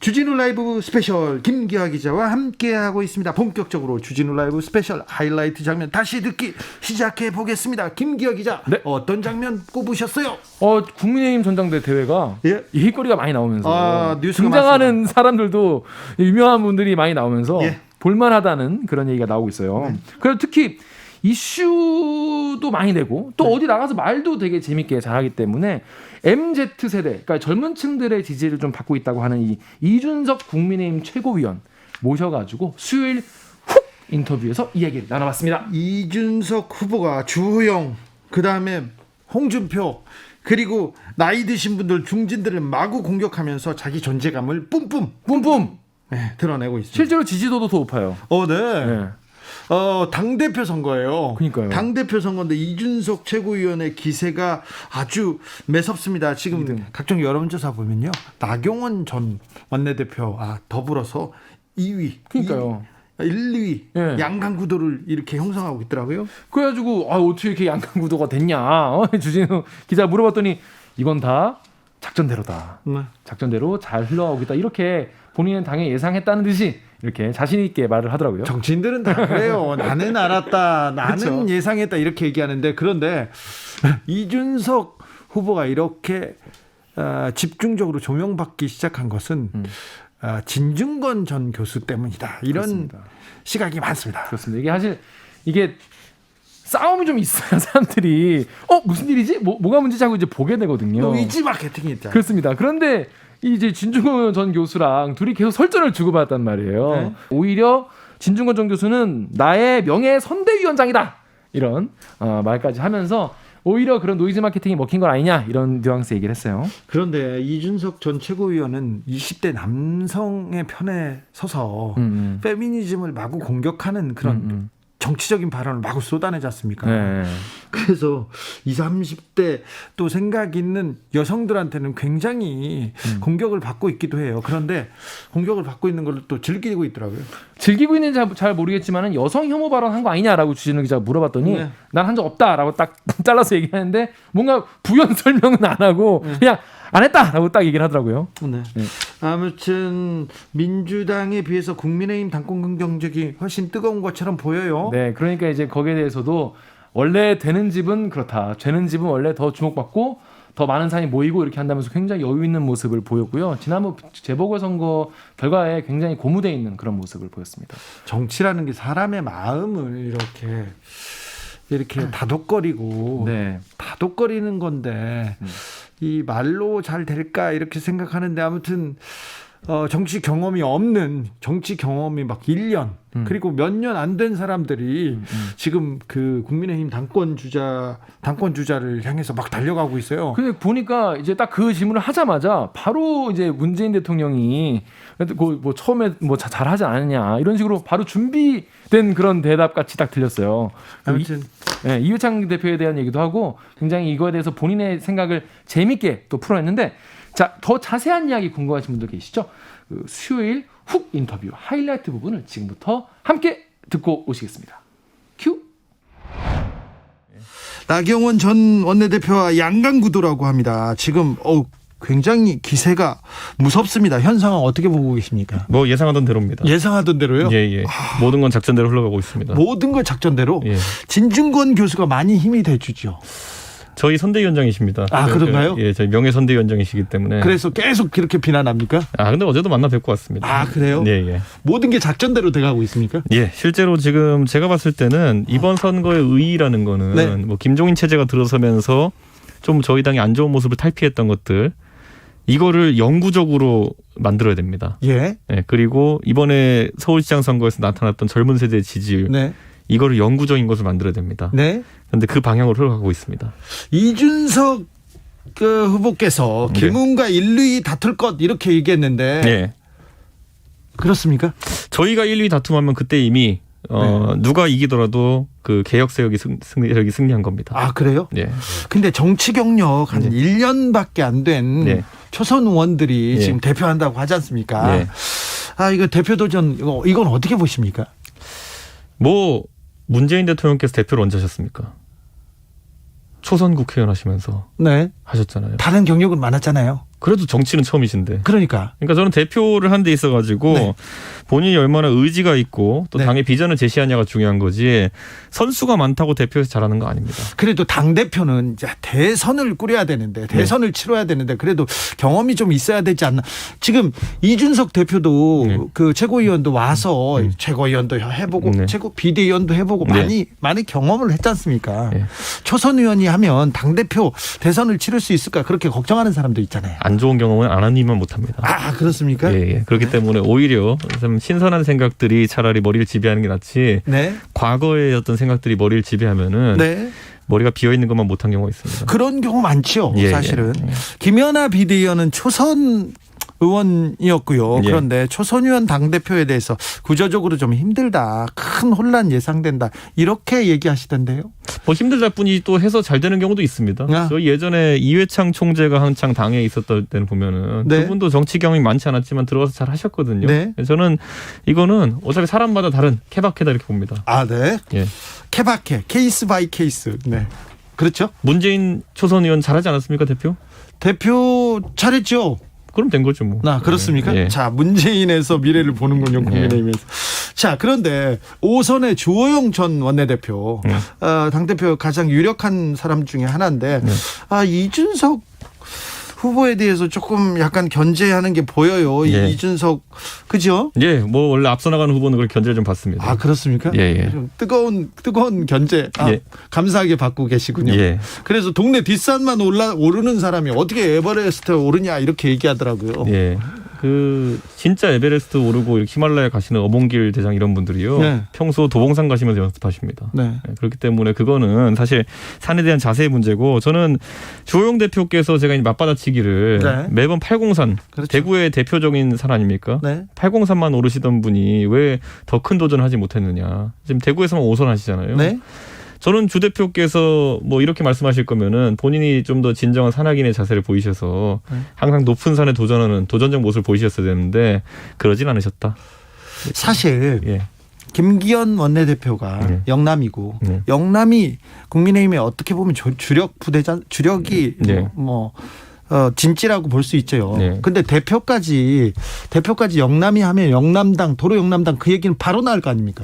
주진우 라이브 스페셜 김기아 기자와 함께하고 있습니다. 본격적으로 주진우 라이브 스페셜 하이라이트 장면 다시 듣기 시작해 보겠습니다. 김기아 기자, 네. 어떤 장면 꼽으셨어요? 국민의힘 전당대 대회가 예. 얘기거리가 많이 나오면서 뉴스가 등장하는 사람들도 유명한 분들이 많이 나오면서 예. 볼만하다는 그런 얘기가 나오고 있어요. 그리고 특히 이슈도 많이 내고 또 어디 나가서 말도 되게 재밌게 잘하기 때문에 MZ세대, 그러니까 젊은 층들의 지지를 좀 받고 있다고 하는 이 이준석 국민의힘 최고위원 모셔가지고 수요일 훅 인터뷰에서 이 얘기를 나눠봤습니다. 이준석 후보가 주호영, 그 다음에 홍준표, 그리고 나이 드신 분들, 중진들을 마구 공격하면서 자기 존재감을 뿜뿜 네, 드러내고 있습니다. 실제로 지지도도 더 높아요. 네. 네. 당대표 선거예요. 그러니까요. 당대표 선거인데 이준석 최고위원의 기세가 아주 매섭습니다. 지금 2등. 각종 여론조사 보면요, 나경원 전 원내대표 더불어서 2위. 그러니까요. 1, 2위 예. 양강 구도를 이렇게 형성하고 있더라고요. 그래가지고 어떻게 이렇게 양강 구도가 됐냐 주진우 기자 물어봤더니 이건 다 작전대로다. 네. 작전대로 잘 흘러가고 있다. 이렇게 본인은 당연히 예상했다는 듯이 이렇게 자신 있게 말을 하더라고요. 정치인들은 다 그래요. 나는 알았다, 나는 그렇죠. 예상했다 이렇게 얘기하는데, 그런데 이준석 후보가 이렇게 집중적으로 조명받기 시작한 것은 진중권 전 교수 때문이다, 이런 그렇습니다. 시각이 많습니다. 그렇습니다. 이게 사실 이게 싸움이 좀 있어야 사람들이 무슨 일이지? 뭐가 문제지 하고 이제 보게 되거든요. 위지 마케팅이 있잖아요. 그렇습니다. 그런데 이제 진중권 전 교수랑 둘이 계속 설전을 주고받았단 말이에요. 네. 오히려 진중권 전 교수는 나의 명예 선대위원장이다 이런 말까지 하면서 오히려 그런 노이즈 마케팅이 먹힌 건 아니냐 이런 뉘앙스 얘기를 했어요. 그런데 이준석 전 최고위원은 20대 남성의 편에 서서 페미니즘을 마구 공격하는 그런 정치적인 발언을 마구 쏟아내지 않습니까? 네. 그래서 20, 30대 또 생각 있는 여성들한테는 굉장히 공격을 받고 있기도 해요. 그런데 공격을 받고 있는 걸 또 즐기고 있더라고요. 즐기고 있는지 잘 모르겠지만 여성 혐오 발언 한 거 아니냐라고 주진우 기자가 물어봤더니 네. 난 한 적 없다라고 딱 잘라서 얘기하는데 뭔가 부연 설명은 안 하고 그냥 안 했다라고 딱 얘기를 하더라고요. 네. 네. 아무튼 민주당에 비해서 국민의힘 당권 경쟁이 훨씬 뜨거운 것처럼 보여요. 네, 그러니까 이제 거기에 대해서도 원래 되는 집은 그렇다. 되는 집은 원래 더 주목받고 더 많은 사람이 모이고 이렇게 한다면서 굉장히 여유 있는 모습을 보였고요. 지난번 재보궐선거 결과에 굉장히 고무돼 있는 그런 모습을 보였습니다. 정치라는 게 사람의 마음을 이렇게 다독거리고 네. 다독거리는 건데 이 말로 잘 될까 이렇게 생각하는데 아무튼 정치 경험이 막 1년 그리고 몇 년 안 된 사람들이 지금 그 국민의힘 당권 주자를 향해서 막 달려가고 있어요. 근데 보니까 이제 딱 그 질문을 하자마자 바로 이제 문재인 대통령이 뭐 처음에 뭐 잘하지 않았냐 이런 식으로 바로 준비된 그런 대답 같이 딱 들렸어요. 아무튼 이회창 대표에 대한 얘기도 하고 굉장히 이거에 대해서 본인의 생각을 재밌게 또 풀어냈는데 자, 더 자세한 이야기 궁금하신 분들 계시죠? 그 수요일 훅 인터뷰 하이라이트 부분을 지금부터 함께 듣고 오시겠습니다. 큐. 나경원 전 원내대표와 양강구도라고 합니다. 지금 굉장히 기세가 무섭습니다. 현 상황 어떻게 보고 계십니까? 뭐 예상하던 대로입니다. 예상하던 대로요? 예. 모든 건 작전대로 흘러가고 있습니다. 모든 걸 작전대로? 예. 진중권 교수가 많이 힘이 돼주죠. 저희 선대위원장이십니다. 그런가요? 예, 저희 명예 선대위원장이시기 때문에. 그래서 계속 그렇게 비난합니까? 근데 어제도 만나 뵙고 왔습니다. 그래요? 예. 모든 게 작전대로 돼가고 있습니까? 예, 실제로 지금 제가 봤을 때는 이번 선거의 의의라는 거는 네. 뭐 김종인 체제가 들어서면서 좀 저희 당이 안 좋은 모습을 탈피했던 것들 이거를 영구적으로 만들어야 됩니다. 예. 예, 그리고 이번에 서울시장 선거에서 나타났던 젊은 세대의 지지율 네. 이거를 영구적인 것을 만들어야 됩니다. 네. 그런데 그 방향으로 흘러가고 있습니다. 이준석 후보께서 네. 김웅과 1, 2위 다툴 것 이렇게 얘기했는데 예. 그렇습니까? 저희가 1, 2위 다툼하면 그때 이미 누가 이기더라도 그 개혁 세력이 승리한 겁니다. 그래요? 예. 근데 정치 경력 한 1년밖에 안 된 초선 의원들이 지금 대표한다고 하지 않습니까? 네. 이거 대표 도전 이건 어떻게 보십니까? 뭐 문재인 대통령께서 대표를 언제 하셨습니까? 초선 국회의원 하시면서 네. 하셨잖아요. 다른 경력은 많았잖아요. 그래도 정치는 처음이신데. 그러니까 저는 대표를 한 데 있어가지고 네. 본인이 얼마나 의지가 있고 또 네. 당의 비전을 제시하냐가 중요한 거지 선수가 많다고 대표에서 잘하는 거 아닙니다. 그래도 당대표는 이제 대선을 꾸려야 되는데 대선을 치러야 되는데 그래도 경험이 좀 있어야 되지 않나. 지금 이준석 대표도 그 최고위원도 와서 최고위원도 해보고 최고 비대위원도 해보고 많이 경험을 했지 않습니까? 초선 의원이 하면 당대표 대선을 치를 수 있을까 그렇게 걱정하는 사람도 있잖아요. 안 좋은 경험은 안 하니만 못합니다. 그렇습니까? 예. 그렇기 때문에 오히려 좀 신선한 생각들이 차라리 머리를 지배하는 게 낫지. 네. 과거의 어떤 생각들이 머리를 지배하면은 머리가 비어 있는 것만 못한 경우가 있습니다. 그런 경우 많죠. 예, 사실은 예. 김연아 비대위원은 초선 의원이었고요. 그런데 초선 의원 당대표에 대해서 구조적으로 좀 힘들다. 큰 혼란 예상된다. 이렇게 얘기하시던데요. 뭐 힘들다 뿐이 또 해서 잘 되는 경우도 있습니다. 저희 예전에 이회창 총재가 한창 당에 있었던 때는 보면은 그분도 정치 경험이 많지 않았지만 들어가서 잘 하셨거든요. 저는 이거는 어차피 사람마다 다른 케바케다 이렇게 봅니다. 네. 예. 케바케, 케이스 바이 케이스. 네. 그렇죠? 문재인 초선 의원 잘하지 않았습니까, 대표? 대표 잘했죠. 그럼 된 거죠, 뭐. 그렇습니까? 예. 자, 문재인에서 미래를 보는군요, 국민의힘에서. 자, 그런데 5선의 주호영 전 원내대표, 당대표 가장 유력한 사람 중에 하나인데, 이준석 후보에 대해서 조금 약간 견제하는 게 보여요. 이준석, 그죠? 예, 뭐 원래 앞서 나가는 후보는 그걸 견제를 좀 받습니다. 그렇습니까? 예. 좀 뜨거운 견제, 감사하게 받고 계시군요. 예. 그래서 동네 뒷산만 오르는 사람이 어떻게 에버레스트에 오르냐 이렇게 얘기하더라고요. 예. 진짜 에베레스트 오르고 이렇게 히말라야 가시는 어몽길 대장 이런 분들이요. 평소 도봉산 가시면서 연습하십니다. 그렇기 때문에 그거는 사실 산에 대한 자세의 문제고 저는 주호영 대표께서 제가 맞받아치기를 매번 803 그렇죠. 대구의 대표적인 산 아닙니까? 803만 오르시던 분이 왜 더 큰 도전을 하지 못했느냐. 지금 대구에서만 5선 하시잖아요. 저는 주 대표께서 뭐 이렇게 말씀하실 거면은 본인이 좀 더 진정한 산악인의 자세를 보이셔서 항상 높은 산에 도전하는 도전적 모습을 보이셨어야 되는데 그러진 않으셨다. 사실 김기현 원내대표가 영남이고 영남이 국민의힘에 어떻게 보면 주력이 진지라고 볼 수 있죠. 근데 대표까지 영남이 하면 영남당 도로 영남당 그 얘기는 바로 나올 거 아닙니까?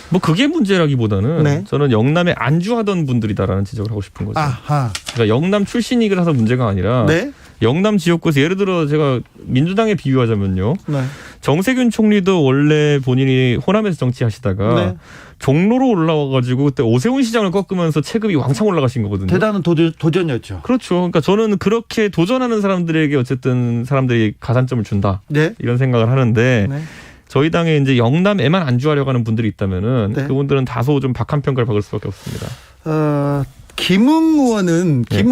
뭐 그게 문제라기보다는 네. 저는 영남에 안주하던 분들이다라는 지적을 하고 싶은 거죠. 아하. 그러니까 영남 출신이라서 문제가 아니라 네. 영남 지역구에서 예를 들어 제가 민주당에 비유하자면요. 네. 정세균 총리도 원래 본인이 호남에서 정치하시다가 네. 종로로 올라와가지고 그때 오세훈 시장을 꺾으면서 체급이 왕창 올라가신 거거든요. 대단한 도전이었죠. 그렇죠. 그러니까 저는 그렇게 도전하는 사람들에게 어쨌든 사람들이 가산점을 준다. 네. 이런 생각을 하는데 네. 저희 당에 이제 영남에만 안주하려고 하는 분들이 있다면은 네. 그분들은 다소 좀 박한 평가를 받을 수밖에 없습니다. 김웅 의원은 네.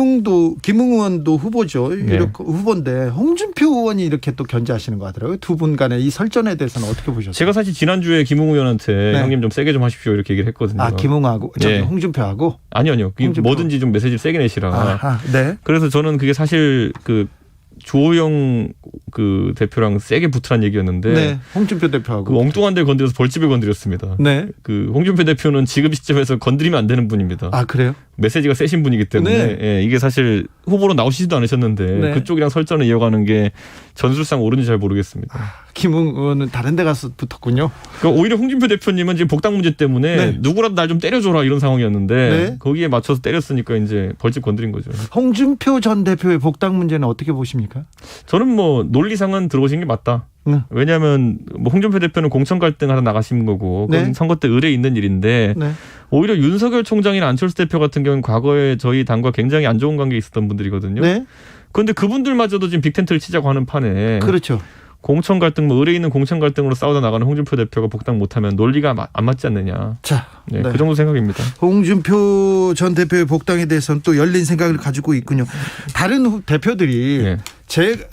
김웅 의원도 후보죠. 네. 이렇게 후보인데 홍준표 의원이 이렇게 또 견제하시는 거 하더라고요. 두 분 간의 이 설전에 대해서는 어떻게 보셨어요? 제가 사실 지난주에 김웅 의원한테 네. 형님 좀 세게 좀 하십시오 이렇게 얘기를 했거든요. 아, 김웅하고 네. 홍준표하고. 아니요. 홍준표. 뭐든지 좀 메시지를 세게 내시라. 아하, 네. 그래서 저는 그게 사실 그 주호영 그 대표랑 세게 붙으란 얘기였는데 네. 홍준표 대표하고. 그 엉뚱한 데를 건드려서 벌집을 건드렸습니다. 네. 그 홍준표 대표는 지금 시점에서 건드리면 안 되는 분입니다. 아, 그래요? 메시지가 세신 분이기 때문에 네. 예, 이게 사실 후보로 나오시지도 않으셨는데 네. 그쪽이랑 설전을 이어가는 게 전술상 옳은지 잘 모르겠습니다. 김웅 의원은 다른 데 가서 붙었군요. 그러니까 오히려 홍준표 대표님은 지금 복당 문제 때문에 네. 누구라도 날 좀 때려줘라 이런 상황이었는데 네. 거기에 맞춰서 때렸으니까 이제 벌집 건드린 거죠. 홍준표 전 대표의 복당 문제는 어떻게 보십니까? 저는 뭐 논리상은 들어오신 게 맞다. 왜냐하면 뭐 홍준표 대표는 공천 갈등 하다 나가신 거고 그건 네. 선거 때 의뢰 있는 일인데 네. 오히려 윤석열 총장이나 안철수 대표 같은 경우는 과거에 저희 당과 굉장히 안 좋은 관계 있었던 분들이거든요. 네. 그런데 그분들마저도 지금 빅텐트를 치자고 하는 판에 그렇죠. 공천 갈등, 뭐 의뢰 있는 공천 갈등으로 싸우다 나가는 홍준표 대표가 복당 못하면 논리가 안 맞지 않느냐. 자, 네, 네. 그 정도 생각입니다. 홍준표 전 대표의 복당에 대해서는 또 열린 생각을 가지고 있군요. 다른 대표들이 네.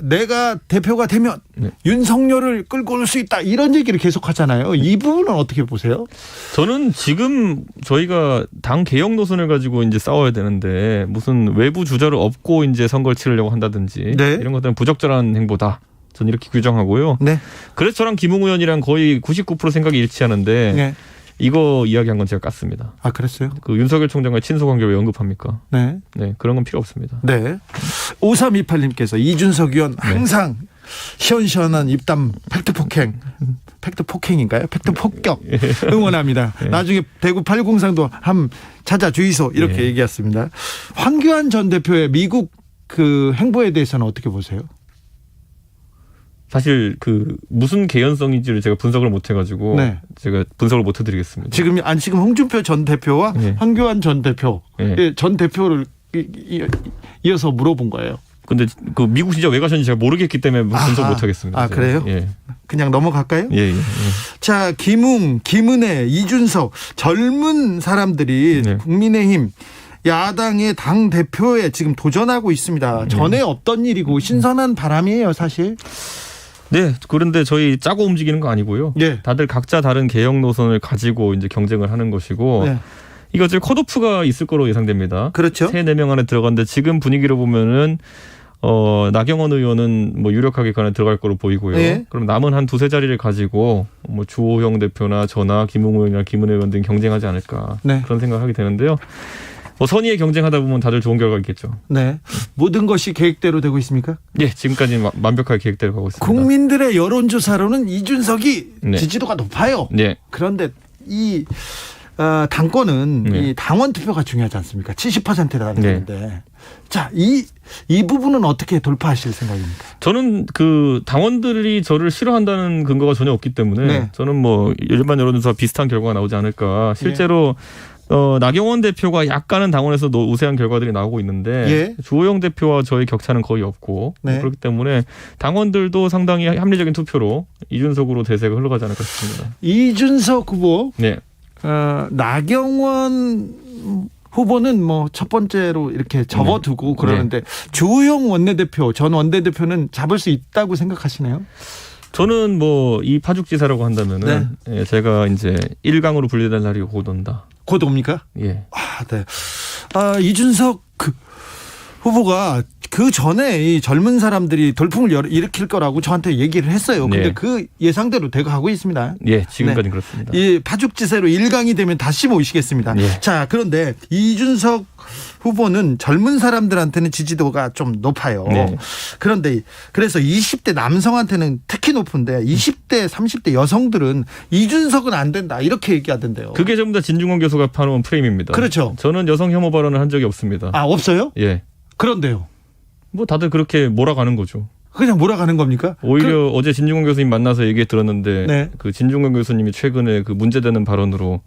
내가 대표가 되면 네. 윤석열을 끌고 올 수 있다 이런 얘기를 계속 하잖아요. 이 부분은 어떻게 보세요? 저는 지금 저희가 당 개혁 노선을 가지고 이제 싸워야 되는데 무슨 외부 주자를 업고 이제 선거를 치르려고 한다든지 네. 이런 것들은 부적절한 행보다. 저는 이렇게 규정하고요. 네. 그래서 저랑 김웅 의원이랑 거의 99% 생각이 일치하는데 네. 이거 이야기한 건 제가 깠습니다. 아, 그랬어요? 그 윤석열 총장과 친소 관계를 왜 언급합니까? 네. 네, 그런 건 필요 없습니다. 네. 5328님께서 이준석 의원 항상 시원시원한 입담 팩트 폭행인가요? 팩트 폭격 응원합니다. 네. 나중에 대구 803도 함 찾아주이소 이렇게 네. 얘기했습니다. 황교안 전 대표의 미국 그 행보에 대해서는 어떻게 보세요? 사실 그 무슨 개연성인지를 제가 분석을 못 해가지고 네. 제가 분석을 못 해드리겠습니다. 지금 홍준표 전 대표와 네. 황교안 전 대표 네. 전 대표를 이어서 물어본 거예요. 근데 그 미국 진짜 왜 가셨는지 제가 모르겠기 때문에 분석 못 하겠습니다. 아, 그래요? 예. 그냥 넘어갈까요? 예. 자, 김웅, 김은혜, 이준석 젊은 사람들이 네. 국민의힘 야당의 당 대표에 지금 도전하고 있습니다. 전에 없던 일이고 신선한 바람이에요, 사실. 네. 그런데 저희 짜고 움직이는 거 아니고요. 예. 다들 각자 다른 개혁 노선을 가지고 이제 경쟁을 하는 것이고 네. 이거 지금 컷오프가 있을 거로 예상됩니다. 그렇죠. 3-4명 안에 들어갔는데 지금 분위기로 보면은 나경원 의원은 뭐 유력하게 그 안에 들어갈 거로 보이고요. 네. 그럼 남은 한 2-3자리를 가지고 뭐 주호영 대표나 저나 김웅 의원이나 김은혜 의원 등이 경쟁하지 않을까 네. 그런 생각을 하게 되는데요. 뭐 선의의 경쟁하다 보면 다들 좋은 결과가 있겠죠. 네. 모든 것이 계획대로 되고 있습니까? 예, 지금까지 완벽하게 계획대로 가고 있습니다. 국민들의 여론조사로는 이준석이 네. 지지도가 높아요. 네. 그런데 이 당권은 네. 이 당원 투표가 중요하지 않습니까? 70%라는 건데. 자, 이 부분은 어떻게 돌파하실 생각입니까? 저는 그 당원들이 저를 싫어한다는 근거가 전혀 없기 때문에 네. 저는 뭐 일반 여론조사 비슷한 결과가 나오지 않을까. 실제로 나경원 대표가 약간은 당원에서 우세한 결과들이 나오고 있는데 주호영 대표와 저의 격차는 거의 없고 네. 그렇기 때문에 당원들도 상당히 합리적인 투표로 이준석으로 대세가 흘러가지 않을까 싶습니다. 이준석 후보, 네. 나경원 후보는 뭐 첫 번째로 이렇게 접어두고 그러는데 주호영 원내대표, 전 원내대표는 잡을 수 있다고 생각하시나요? 저는 뭐 이 파죽지사라고 한다면은 예, 제가 이제 1강으로 분리될 날이 곧 온다. 곧 옵니까? 예. 네. 이준석 후보가 그 전에 이 젊은 사람들이 돌풍을 일으킬 거라고 저한테 얘기를 했어요. 근데 네. 그 예상대로 되고 가고 있습니다. 예, 지금까지는 그렇습니다. 이 파죽지세로 1강이 되면 다시 모시겠습니다. 예. 자, 그런데 이준석 후보는 젊은 사람들한테는 지지도가 좀 높아요. 네. 그런데 그래서 20대 남성한테는 특히 높은데 20대, 30대 여성들은 이준석은 안 된다 이렇게 얘기하던데요. 그게 전부 다 진중권 교수가 파놓은 프레임입니다. 그렇죠. 저는 여성 혐오 발언을 한 적이 없습니다. 아, 없어요? 예. 그런데요. 뭐 다들 그렇게 몰아가는 거죠. 그냥 몰아가는 겁니까? 오히려 어제 진중권 교수님 만나서 얘기 들었는데 네. 그 진중권 교수님이 최근에 그 문제되는 발언으로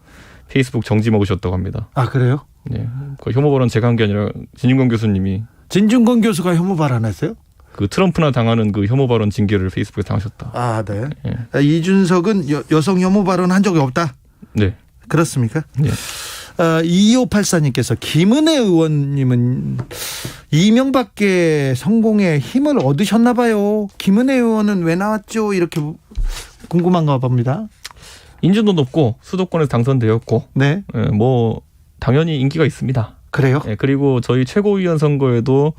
페이스북 정지 먹으셨다고 합니다. 아, 그래요? 네. 그 혐오 발언 제가 한 게 아니라 진중권 교수님이 진중권 교수가 혐오 발언했어요? 그 트럼프나 당하는 그 혐오 발언 징계를 페이스북에 당하셨다. 아, 네. 예. 이준석은 여성 혐오 발언 한 적이 없다? 네. 그렇습니까? 네. 2584님께서 김은혜 의원님은 이명박계 성공에 힘을 얻으셨나 봐요. 김은혜 의원은 왜 나왔죠? 이렇게 궁금한가 봅니다. 인지도 높고 수도권에서 당선되었고 네. 예, 뭐 당연히 인기가 있습니다. 그래요? 예, 그리고 저희 최고위원 선거에도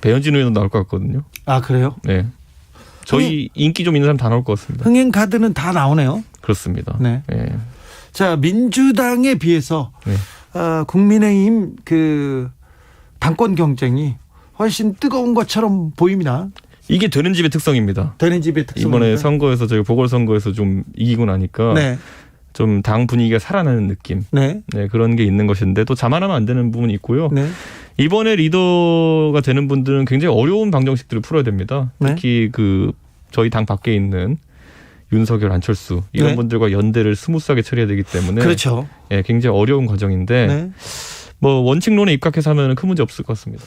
배현진 의원도 나올 것 같거든요. 아, 그래요? 네. 저희 인기 좀 있는 사람 다 나올 것 같습니다. 흥행 카드는 다 나오네요. 그렇습니다. 네. 예. 자, 민주당에 비해서 네. 국민의힘 그 당권 경쟁이 훨씬 뜨거운 것처럼 보입니다. 이게 되는 집의 특성입니다. 되는 집의 특성입니다. 이번에 선거에서 저희 보궐선거에서 좀 이기고 나니까 네. 좀 당 분위기가 살아나는 느낌. 네. 네, 그런 게 있는 것인데 또 자만하면 안 되는 부분이 있고요. 네. 이번에 리더가 되는 분들은 굉장히 어려운 방정식들을 풀어야 됩니다. 네. 특히 그 저희 당 밖에 있는 윤석열, 안철수 이런 네. 분들과 연대를 스무스하게 처리해야 되기 때문에 그렇죠. 예, 굉장히 어려운 과정인데 네. 뭐 원칙론에 입각해서 하면 큰 문제 없을 것 같습니다.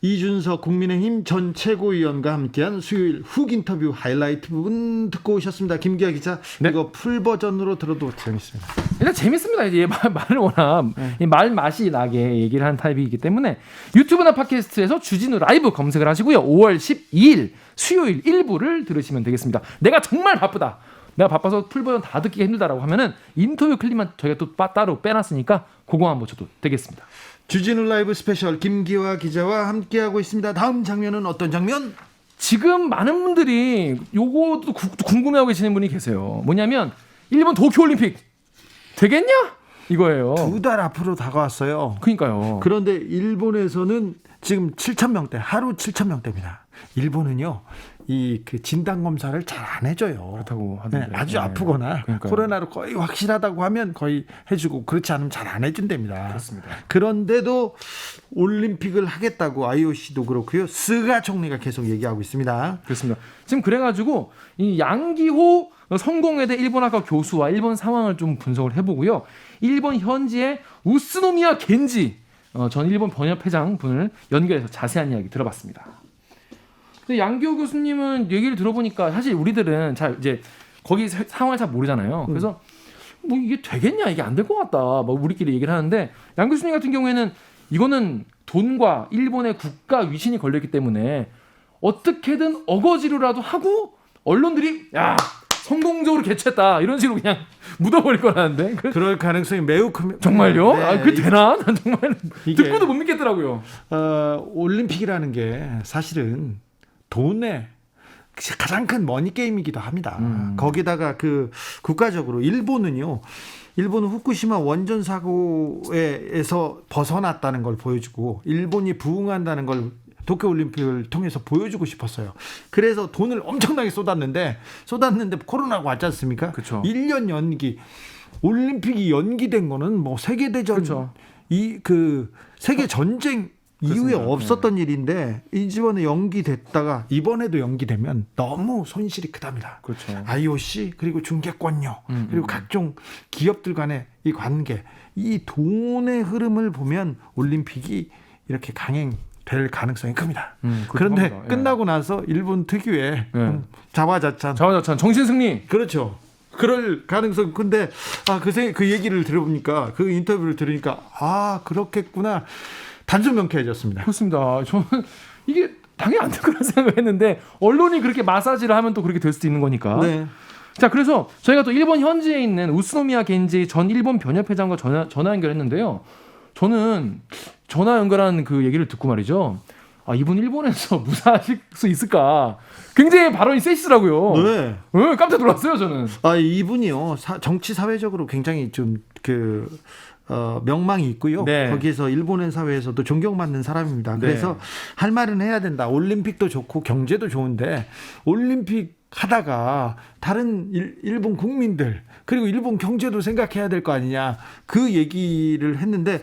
이준석 국민의힘 전 최고위원과 함께한 수요일 훅 인터뷰 하이라이트 부분 듣고 오셨습니다. 김기아 기자, 네. 이거 풀 버전으로 들어도 재밌습니다. 일단 재밌습니다. 이제 얘 말을 워낙 이 말 맛이 나게 얘기를 한 타입이기 때문에 유튜브나 팟캐스트에서 주진우 라이브 검색을 하시고요. 5월 12일 수요일 1부를 들으시면 되겠습니다. 내가 정말 바쁘다. 내가 바빠서 풀 버전 다 듣기가 힘들다라고 하면은 인터뷰 클립만 저희가 또 따로 빼놨으니까 그거 한번 쳐도 되겠습니다. 주진우 라이브 스페셜 김기화 기자와 함께하고 있습니다. 다음 장면은 어떤 장면? 지금 많은 분들이 요거도 궁금해하고 계시는 분이 계세요. 뭐냐면 일본 도쿄올림픽 되겠냐? 이거예요. 2달 앞으로 다가왔어요. 그러니까요. 그런데 일본에서는 지금 7,000명대, 하루 7,000명대입니다. 일본은요, 이 그 진단 검사를 잘 안 해줘요. 그렇다고 하던데. 네, 아주 네. 아프거나 그러니까요. 코로나로 거의 확실하다고 하면 거의 해주고 그렇지 않으면 잘 안 해준답니다. 그렇습니다. 그런데도 올림픽을 하겠다고 IOC도 그렇고요, 스가 총리가 계속 얘기하고 있습니다. 그렇습니다. 지금 그래가지고 이 양기호 성공회대 일본학과 교수와 일본 상황을 좀 분석을 해보고요. 일본 현지의 우스노미야 겐지 전 일본 번협회장 분을 연결해서 자세한 이야기 들어봤습니다. 근데 양기호 교수님은 얘기를 들어보니까 사실 우리들은 잘 이제 거기 상황을 잘 모르잖아요. 그래서 뭐 이게 되겠냐, 이게 안 될 것 같다, 뭐 우리끼리 얘기를 하는데 양 교수님 같은 경우에는 이거는 돈과 일본의 국가 위신이 걸렸기 때문에 어떻게든 어거지로라도 하고 언론들이 야 성공적으로 개최했다 이런 식으로 그냥 묻어버릴 거라는데 그럴 가능성이 매우 큽니다. 정말요? 네, 아, 그게 되나? 난 정말 이게- 듣고도 못 믿겠더라고요. 올림픽이라는 게 사실은 돈의 가장 큰 머니 게임이기도 합니다. 거기다가 그 국가적으로 일본은 후쿠시마 원전 사고에서 벗어났다는 걸 보여주고 일본이 부응한다는 걸 도쿄올림픽을 통해서 보여주고 싶었어요. 그래서 돈을 엄청나게 쏟았는데 코로나가 왔지 않습니까? 그쵸. 1년 연기, 올림픽이 연기된 거는 뭐 세계대전, 그쵸. 세계 전쟁 이후에 그렇습니다. 없었던 일인데 이번에 연기됐다가 이번에도 연기되면 너무 손실이 크답니다. 그렇죠. IOC 그리고 중계권료 그리고 각종 기업들 간의 이 관계, 이 돈의 흐름을 보면 올림픽이 이렇게 강행될 가능성이 큽니다. 그런데 합니다. 예. 끝나고 나서 일본 특유의 자화자찬, 정신승리. 그렇죠. 그럴 가능성. 근데 그 얘기를 들어보니까, 그 인터뷰를 들으니까 그렇겠구나. 단순 명쾌해졌습니다. 그렇습니다. 저는 이게 당연히 안 될 거라 생각을 했는데 언론이 그렇게 마사지를 하면 또 그렇게 될 수도 있는 거니까. 네. 자, 그래서 저희가 또 일본 현지에 있는 우스노미야 겐지 전 일본 변협회장과 전화 연결했는데요. 저는 전화 연결한 그 얘기를 듣고 말이죠. 이분 일본에서 무사하실 수 있을까? 굉장히 발언이 세시더라고요. 네. 깜짝 놀랐어요, 저는. 이분이요, 정치 사회적으로 굉장히 좀 명망이 있고요. 네. 거기에서 일본의 사회에서도 존경받는 사람입니다. 네. 그래서 할 말은 해야 된다. 올림픽도 좋고 경제도 좋은데 올림픽 하다가 다른 일본 국민들 그리고 일본 경제도 생각해야 될 거 아니냐 그 얘기를 했는데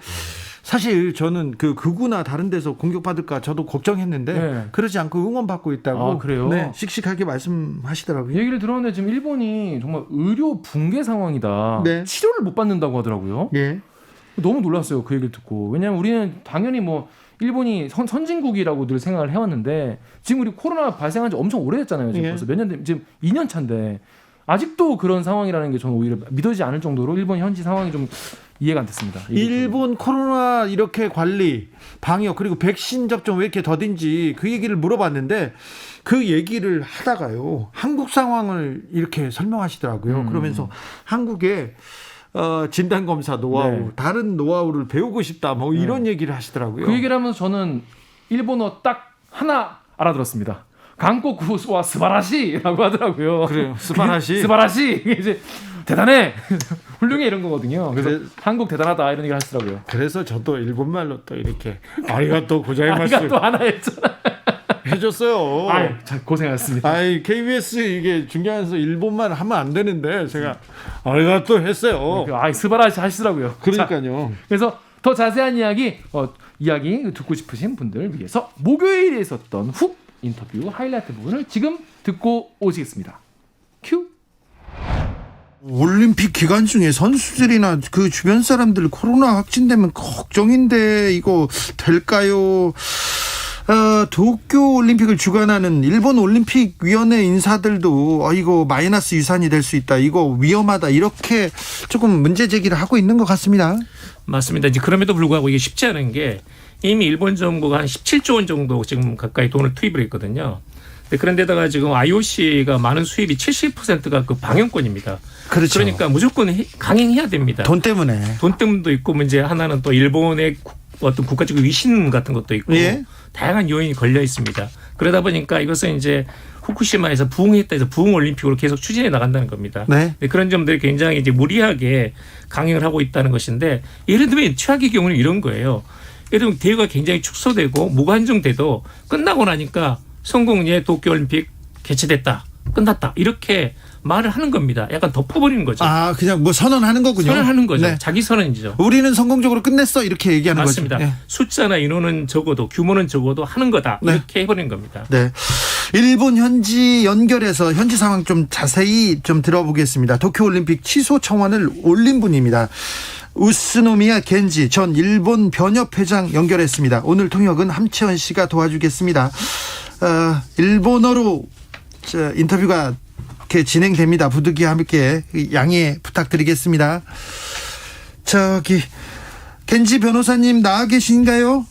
사실 저는 그 극우나 다른 데서 공격받을까 저도 걱정했는데 네. 그러지 않고 응원받고 있다고 아, 그래요? 네, 씩씩하게 말씀하시더라고요. 얘기를 들었는데 지금 일본이 정말 의료 붕괴 상황이다. 네. 치료를 못 받는다고 하더라고요. 예. 너무 놀랐어요. 그 얘기를 듣고. 왜냐하면 우리는 당연히 뭐 일본이 선진국이라고 늘 생각을 해왔는데 지금 우리 코로나 발생한 지 엄청 오래됐잖아요. 지금 예. 벌써 몇 년 된, 지금 2년 차인데 아직도 그런 상황이라는 게 저는 오히려 믿어지지 않을 정도로 일본 현지 상황이 좀 이해가 안 됐습니다. 일본 코로나 이렇게 관리, 방역 그리고 백신 접종 왜 이렇게 더딘지 그 얘기를 물어봤는데 그 얘기를 하다가요. 한국 상황을 이렇게 설명하시더라고요. 그러면서 한국의 진단검사 노하우, 네. 다른 노하우를 배우고 싶다 뭐 이런 얘기를 하시더라고요. 그 얘기를 하면서 저는 일본어 딱 하나 알아들었습니다. 한국과 스바라시라고 하더라고요. 그래요. 스바라시. 스바라시. 이게 이제 대단해. 훌륭해 이런 거거든요. 그래서 한국 대단하다 이런 얘기를 하시더라고요. 그래서 저도 일본말로 또 이렇게 아리가또 고자이마스 아리가 또 하나 했잖아. 해줬어요. 아유, 고생하셨습니다. 아이 KBS 이게 중요해서 일본말 하면 안 되는데 제가 아리가또 했어요. 스바라시 하시더라고요. 그러니까요. 자, 그래서 더 자세한 이야기 듣고 싶으신 분들 위해서 목요일에 있었던 훅 인터뷰 하이라이트 부분을 지금 듣고 오시겠습니다. 큐. 올림픽 기간 중에 선수들이나 그 주변 사람들 코로나 확진되면 걱정인데 이거 될까요? 도쿄 올림픽을 주관하는 일본 올림픽 위원회 인사들도 이거 마이너스 유산이 될 수 있다. 이거 위험하다. 이렇게 조금 문제 제기를 하고 있는 것 같습니다. 맞습니다. 이제 그럼에도 불구하고 이게 쉽지 않은 게 이미 일본 정부가 한 17조 원 정도 지금 가까이 돈을 투입을 했거든요. 그런데다가 지금 IOC가 많은 수입이 70%가 그 방영권입니다. 그렇죠. 그러니까 무조건 강행해야 됩니다. 돈 때문에. 돈 때문도 있고 문제 하나는 또 일본의 어떤 국가적 위신 같은 것도 있고 예? 다양한 요인이 걸려 있습니다. 그러다 보니까 이것은 이제 후쿠시마에서 부흥했다 해서 부흥 올림픽으로 계속 추진해 나간다는 겁니다. 네. 그런 점들이 굉장히 이제 무리하게 강행을 하고 있다는 것인데 예를 들면 최악의 경우는 이런 거예요. 예를 들면 대회가 굉장히 축소되고 무관중돼도 끝나고 나니까 성공리에 도쿄올림픽 개최됐다. 끝났다. 이렇게 말을 하는 겁니다. 약간 덮어버리는 거죠. 그냥 뭐 선언하는 거군요. 선언하는 거죠. 네. 자기 선언이죠. 우리는 성공적으로 끝냈어. 이렇게 얘기하는 맞습니다. 거죠. 네. 숫자나 인원은 적어도 규모는 적어도 하는 거다. 네. 이렇게 해버리는 겁니다. 네. 일본 현지 연결해서 현지 상황 좀 자세히 좀 들어보겠습니다. 도쿄올림픽 취소 청원을 올린 분입니다. 우스노미야 겐지 전 일본 변협회장 연결했습니다. 오늘 통역은 함채원 씨가 도와주겠습니다. 일본어로 인터뷰가 이렇게 진행됩니다. 부득이 함께 양해 부탁드리겠습니다. 저기 겐지 변호사님 나와 계신가요?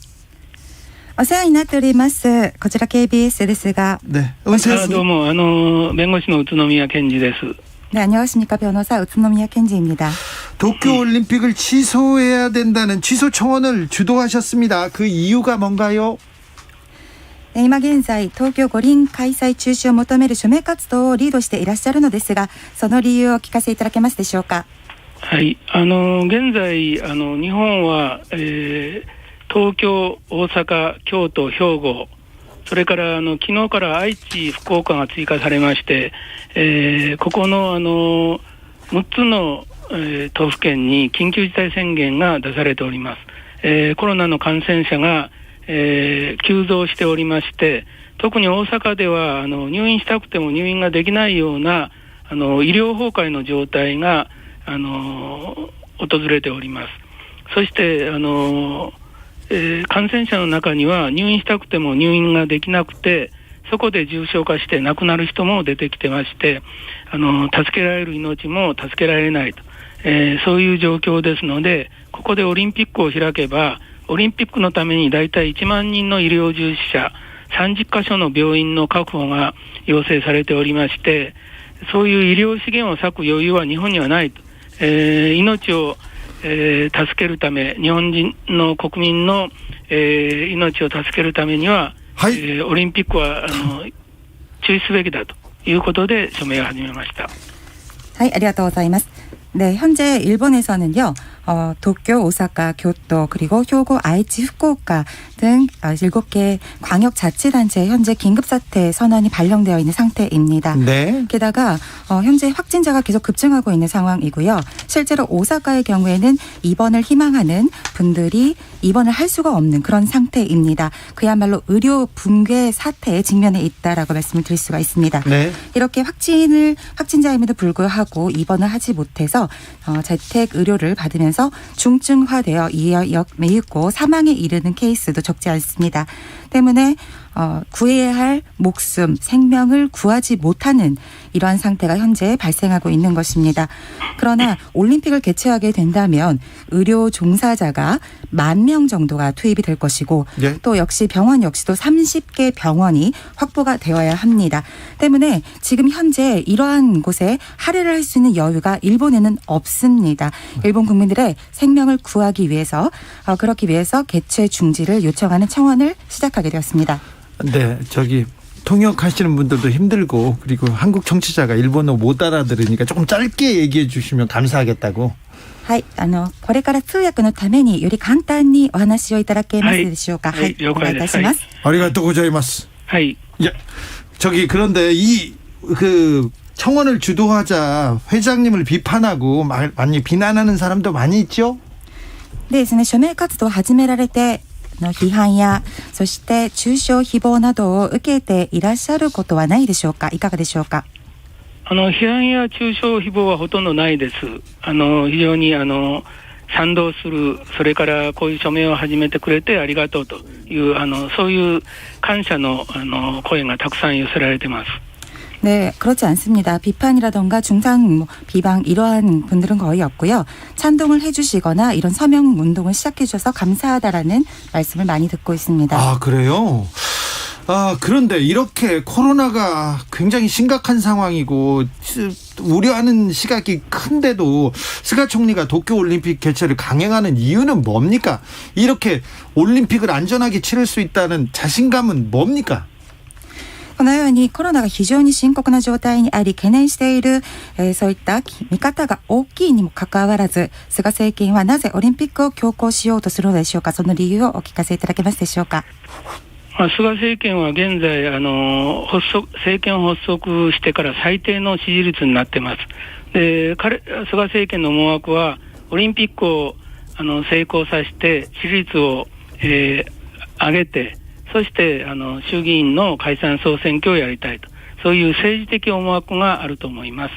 お世話になっております。こちら KBS ですが。 네. どうも弁護士の宇都宮健二です。 네, 안녕하십니까. 변호사 우츠노미야 켄지입니다. 도쿄올림픽을 취소해야 된다는 취소 청원을 주도하셨습니다. 그 이유가 뭔가요? 今現在東京五輪開催中止を求める署名活動をリードしていらっしゃるのですが、その理由をお聞かせいただけますでしょうか。はい、現在日本は、東京、大阪、京都、兵庫、それから昨日から愛知、福岡が追加されまして、ここの6つの、都府県に緊急事態宣言が出されております。コロナの感染者が、急増しておりまして、特に大阪では入院したくても入院ができないような医療崩壊の状態が訪れております。そして感染者の中には入院したくても入院ができなくて、そこで重症化して亡くなる人も出てきてまして、助けられる命も助けられないと、そういう状況ですので、ここでオリンピックを開けばオリンピックのためにだいたい1万人の医療従事者30カ所の病院の確保が要請されておりまして、そういう医療資源を割く余裕は日本にはないと、命を助けるため、日本人の国民の、命を助けるためには、はい、オリンピックは注意すべきだということで署名を始めました。はい、ありがとうございます。 네, 현재 일본에서는요. 도쿄, 오사카, 교토, 그리고 효고, 아이치, 후쿠오카 등 7개 광역자치단체에 현재 긴급사태 선언이 발령되어 있는 상태입니다. 네. 게다가 현재 확진자가 계속 급증하고 있는 상황이고요. 실제로 오사카의 경우에는 입원을 희망하는 분들이 입원을 할 수가 없는 그런 상태입니다. 그야말로 의료 붕괴 사태에 직면해 있다라고 말씀을 드릴 수가 있습니다. 네. 이렇게 확진자임에도 불구하고 입원을 하지 못해서 재택 의료를 받으면서 중증화되어 이어매이고 사망에 이르는 케이스도 적지 않습니다. 때문에 구해야 할 목숨, 생명을 구하지 못하는 이러한 상태가 현재 발생하고 있는 것입니다. 그러나 올림픽을 개최하게 된다면 의료 종사자가 10,000명 정도가 투입이 될 것이고 네. 또 역시 병원 역시도 30개 병원이 확보가 되어야 합니다. 때문에 지금 현재 이러한 곳에 할애를 할 수 있는 여유가 일본에는 없습니다. 일본 국민들의 생명을 구하기 위해서 그렇기 위해서 개최 중지를 요청하는 청원을 시작하게 되었습니다. 네, 통역하시는 분들도 힘들고 그리고 한국 청취자가 일본어 못 알아들으니까 조금 짧게 얘기해 주시면 감사하겠다고. はい、これから通訳のためにより簡単にお話をいただけますでしょうか。はい、お願いいたします。 아리가또 고자이마스. はい。 그런데 청원을 주도하자 회장님을 비판하고 많이 비난하는 사람도 많이 있죠? でですね、署名活動を始められて批判やそして中傷誹謗などを受けていらっしゃることはないでしょうか。いかがでしょうか。批判や中傷誹謗はほとんどないです。非常に賛同する、それからこういう署名を始めてくれてありがとうというそういう感謝の声がたくさん寄せられてます。 네, 그렇지 않습니다. 비판이라던가 중상 비방 이러한 분들은 거의 없고요. 찬동을 해주시거나 이런 서명 운동을 시작해 주셔서 감사하다라는 말씀을 많이 듣고 있습니다. 아, 그래요? 그런데 이렇게 코로나가 굉장히 심각한 상황이고 우려하는 시각이 큰데도 스가 총리가 도쿄올림픽 개최를 강행하는 이유는 뭡니까? 이렇게 올림픽을 안전하게 치를 수 있다는 자신감은 뭡니까? このようにコロナが非常に深刻な状態にあり懸念している、そういった見方が大きいにもかかわらず菅政権はなぜオリンピックを強行しようとするのでしょうか。その理由をお聞かせいただけますでしょうか。菅政権は現在政権を発足してから最低の支持率になっています。で菅政権の思惑はオリンピックを成功させて支持率を、上げてそして衆議院の解散総選挙をやりたいとそういう政治的思惑があると思います。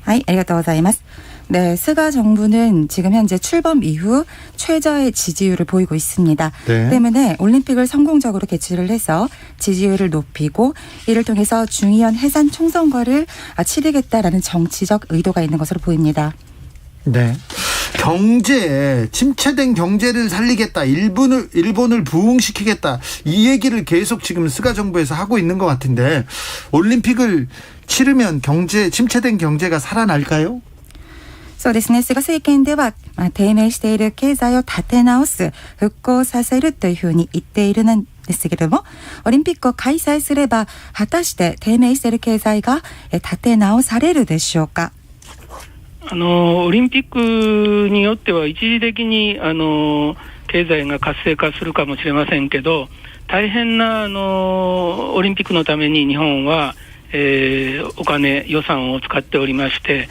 はい、ありがとうございます。네, 스가 정부는 지금 현재 출범 이후 최저의 지지율을 보이고 있습니다. 네. 때문에 올림픽을 성공적으로 개최를 해서 지지율을 높이고 이를 통해서 중의원 해산 총선거를 치르겠다라는 정치적 의도가 있는 것으로 보입니다. 네. 침체된 경제를 살리겠다. 일본을 부흥시키겠다. 이 얘기를 계속 지금 스가 정부에서 하고 있는 것 같은데 올림픽을 치르면 침체된 경제가 살아날까요? そうですね。菅政権では低迷している経済を立て直す、復興させるというふうに言っているんですけれども、オリンピックを開催すれば果たして低迷している経済が立て直されるでしょうか。オリンピックによっては一時的に経済が活性化するかもしれませんけど大変なオリンピックのために日本は、お金予算を使っておりまして、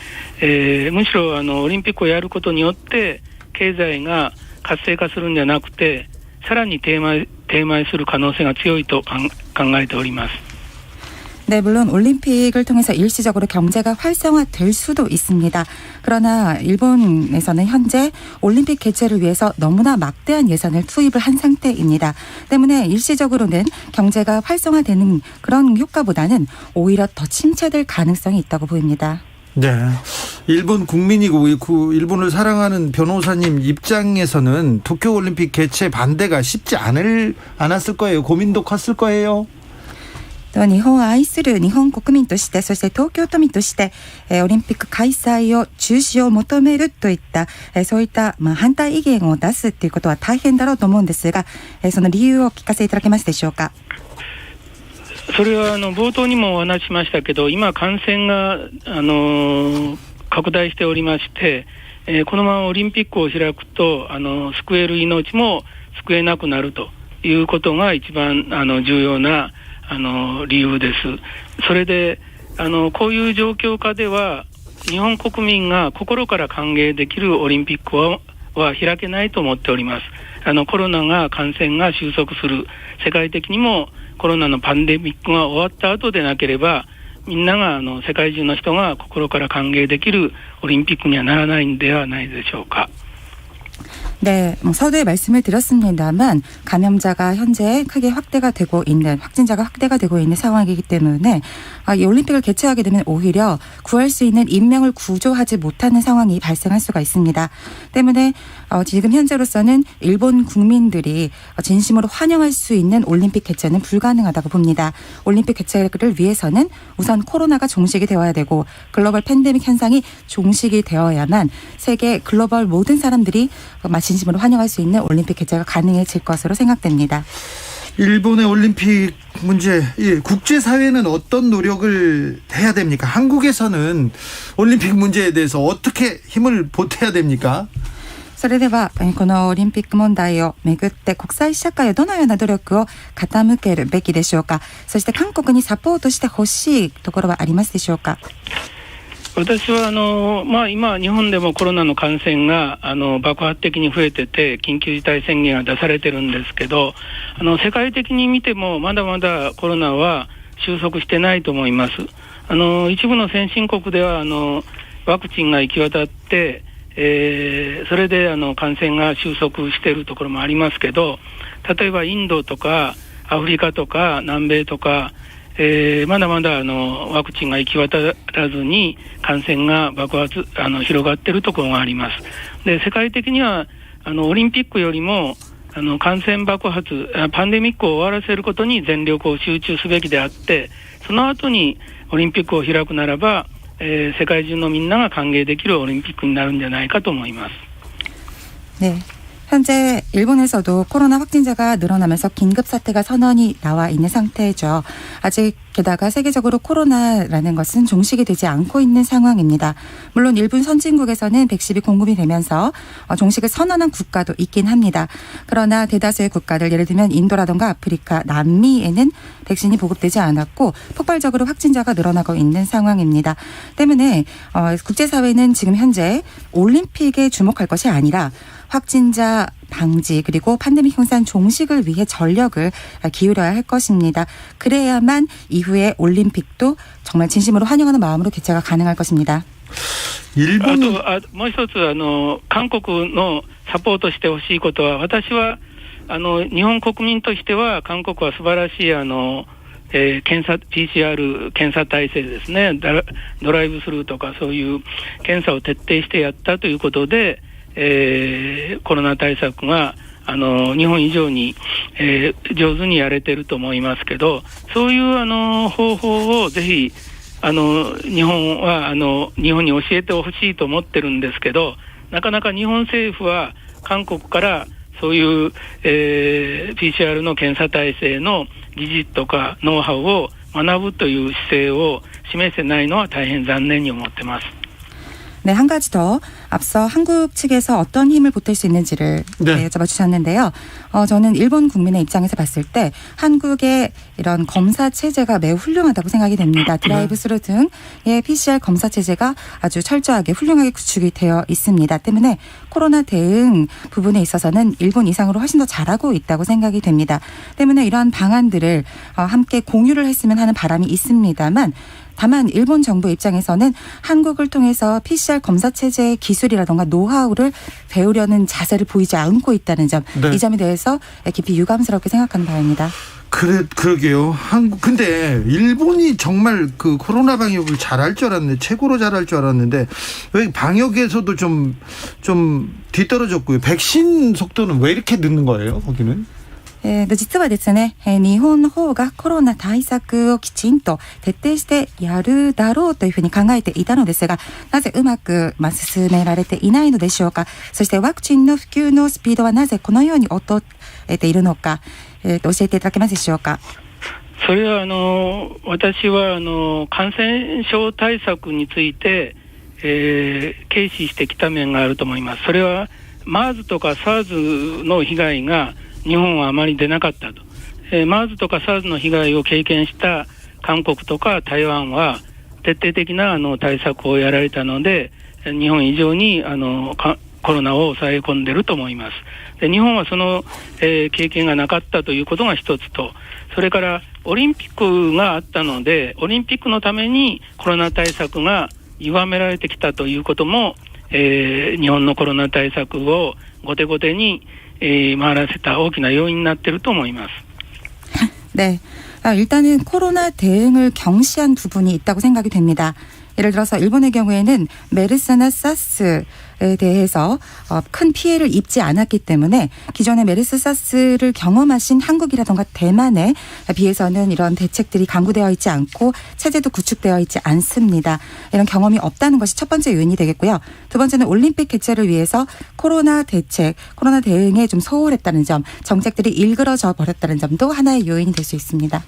むしろオリンピックをやることによって経済が活性化するんじゃなくてさらに低迷する可能性が強いと考えております。 네, 물론 올림픽을 통해서 일시적으로 경제가 활성화될 수도 있습니다. 그러나 일본에서는 현재 올림픽 개최를 위해서 너무나 막대한 예산을 투입을 한 상태입니다. 때문에 일시적으로는 경제가 활성화되는 그런 효과보다는 오히려 더 침체될 가능성이 있다고 보입니다. 네, 일본 국민이고 일본을 사랑하는 변호사님 입장에서는 도쿄올림픽 개최 반대가 쉽지 않았을 거예요. 고민도 컸을 거예요. 日本を愛する日本国民としてそして東京都民としてオリンピック開催を中止を求めるといったそういった反対意見を出すということは大変だろうと思うんですがその理由をお聞かせいただけますでしょうか。それは冒頭にもお話ししましたけど今感染が拡大しておりまして、このままオリンピックを開くと救える命も救えなくなるということが一番重要な理由です。それでこういう状況下では日本国民が心から歓迎できるオリンピックは開けないと思っております。コロナが感染が収束する、世界的にもコロナのパンデミックが終わった後でなければ、みんなが世界中の人が心から歓迎できるオリンピックにはならないんではないでしょうか。 네, 서두에 말씀을 드렸습니다만 감염자가 현재 크게 확진자가 확대가 되고 있는 상황이기 때문에 이 올림픽을 개최하게 되면 오히려 구할 수 있는 인명을 구조하지 못하는 상황이 발생할 수가 있습니다. 때문에 지금 현재로서는 일본 국민들이 진심으로 환영할 수 있는 올림픽 개최는 불가능하다고 봅니다. 올림픽 개최를 위해서는 우선 코로나가 종식이 되어야 되고 글로벌 팬데믹 현상이 종식이 되어야만 세계 글로벌 모든 사람들이 진심으로 환영할 수 있는 올림픽 개최가 가능해질 것으로 생각됩니다. 일본의 올림픽 문제, 국제사회는 어떤 노력을 해야 됩니까? 한국에서는 올림픽 문제에 대해서 어떻게 힘을 보태야 됩니까? それではこのオリンピック問題をめぐって国際社会はどのような努力を傾けるべきでしょうか。そして韓国にサポートしてほしいところはありますでしょうか。私は今日本でもコロナの感染が爆発的に増えてて緊急事態宣言が出されてるんですけど、世界的に見てもまだまだコロナは収束してないと思います。一部の先進国ではワクチンが行き渡って、それで感染が収束しているところもありますけど、例えばインドとかアフリカとか南米とかまだまだワクチンが行き渡らずに感染が広がっているところがあります。で、世界的にはオリンピックよりも感染爆発パンデミックを終わらせることに全力を集中すべきであって、その後にオリンピックを開くならば、世界中のみんなが歓迎できるオリンピックになるんじゃないかと思います。 네. 현재 일본에서도 코로나 확진자가 늘어나면서 긴급사태가 선언이 나와 있는 상태죠. 아직 게다가 세계적으로 코로나라는 것은 종식이 되지 않고 있는 상황입니다. 물론 일부 선진국에서는 백신이 공급이 되면서 종식을 선언한 국가도 있긴 합니다. 그러나 대다수의 국가들, 예를 들면 인도라든가 아프리카, 남미에는 백신이 보급되지 않았고 폭발적으로 확진자가 늘어나고 있는 상황입니다. 때문에 국제사회는 지금 현재 올림픽에 주목할 것이 아니라 확진자 방지 그리고 팬데믹 현상 종식을 위해 전력을 기울여야 할 것입니다. 그래야만 이후에 올림픽도 정말 진심으로 환영하는 마음으로 개최가 가능할 것입니다. 일본もう一つ韓国のサポートしてほしいことは、私は日本国民としては韓国は素晴らしいPCR 検査体制ですね、ドライブスルーとかそういう検査を徹底してやったということで、コロナ対策が日本以上に、上手にやれてると思いますけど、そういう方法をぜひ日本に教えてほしいと思ってるんですけど、なかなか日本政府は韓国からそういう、PCR の検査体制の技術とかノウハウを学ぶという姿勢を示せないのは大変残念に思ってます。 네, 한 가지 더 앞서 한국 측에서 어떤 힘을 보탤 수 있는지를 여쭤봐 주셨는데요. 저는 일본 국민의 입장에서 봤을 때 한국의 이런 검사 체제가 매우 훌륭하다고 생각이 됩니다. 드라이브 스루 등의 PCR 검사 체제가 아주 철저하게 훌륭하게 구축이 되어 있습니다. 때문에 코로나 대응 부분에 있어서는 일본 이상으로 훨씬 더 잘하고 있다고 생각이 됩니다. 때문에 이러한 방안들을 함께 공유를 했으면 하는 바람이 있습니다만, 다만 일본 정부 입장에서는 한국을 통해서 PCR 검사 체제의 기술이라든가 노하우를 배우려는 자세를 보이지 않고 있다는 점, 이 점에 대해서 깊이 유감스럽게 생각하는 바입니다. 그러게요. 근데 일본이 정말 그 코로나 방역을 잘할 줄 알았는데, 최고로 잘할 줄 알았는데 왜 방역에서도 좀 뒤떨어졌고요. 백신 속도는 왜 이렇게 늦는 거예요, 거기는? 実はですね、日本の方がコロナ対策をきちんと徹底してやるだろうというふうに考えていたのですが、なぜうまく進められていないのでしょうか。そしてワクチンの普及のスピードはなぜこのように劣っているのか、教えていただけますでしょうか。それは私は感染症対策について、軽視してきた面があると思います。それは MERS とか SARS の被害が日本はあまり出なかったと。MERS とか SARS の被害を経験した韓国とか台湾は徹底的な対策をやられたので、日本以上にコロナを抑え込んでいると思います。で、日本はその、経験がなかったということが一つと、それからオリンピックがあったので、オリンピックのためにコロナ対策が歪められてきたということも、日本のコロナ対策を後手後手に、回らせた大きな要因になっていると思います。 네. 일단은 코로나 대응을 경시한 부분이 있다고 생각이 됩니다. 예를 들어서 일본의 경우에는 메르스나 사스에 대해서 큰 피해를 입지 않았기 때문에 기존의 메르스 사스를 경험하신 한국이라던가 대만에 비해서는 이런 대책들이 강구되어 있지 않고 체제도 구축되어 있지 않습니다. 이런 경험이 없다는 것이 첫 번째 요인이 되겠고요. 두 번째는 올림픽 개최를 위해서 코로나 대응에 좀 소홀했다는 점, 정책들이 일그러져 버렸다는 점도 하나의 요인이 될 수 있습니다.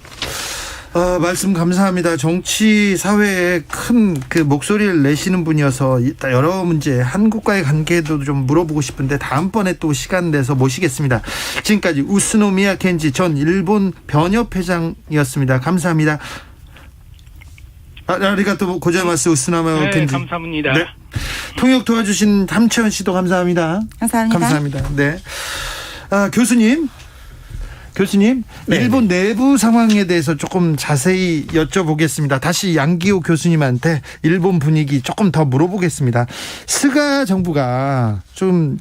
말씀 감사합니다. 정치 사회에 큰 그 목소리를 내시는 분이어서 여러 문제 한국과의 관계도 좀 물어보고 싶은데 다음번에 또 시간 내서 모시겠습니다. 지금까지 우스노미야 켄지 전 일본 변협회장이었습니다. 감사합니다. 아리가또 고자이마스 우스노미야 켄지. 감사합니다. 네. 통역 도와주신 함채원 씨도 감사합니다. 감사합니다. 감사합니다. 네. 교수님, 네. 일본 내부 상황에 대해서 조금 자세히 여쭤보겠습니다. 다시 양기호 교수님한테 일본 분위기 조금 더 물어보겠습니다. 스가 정부가 좀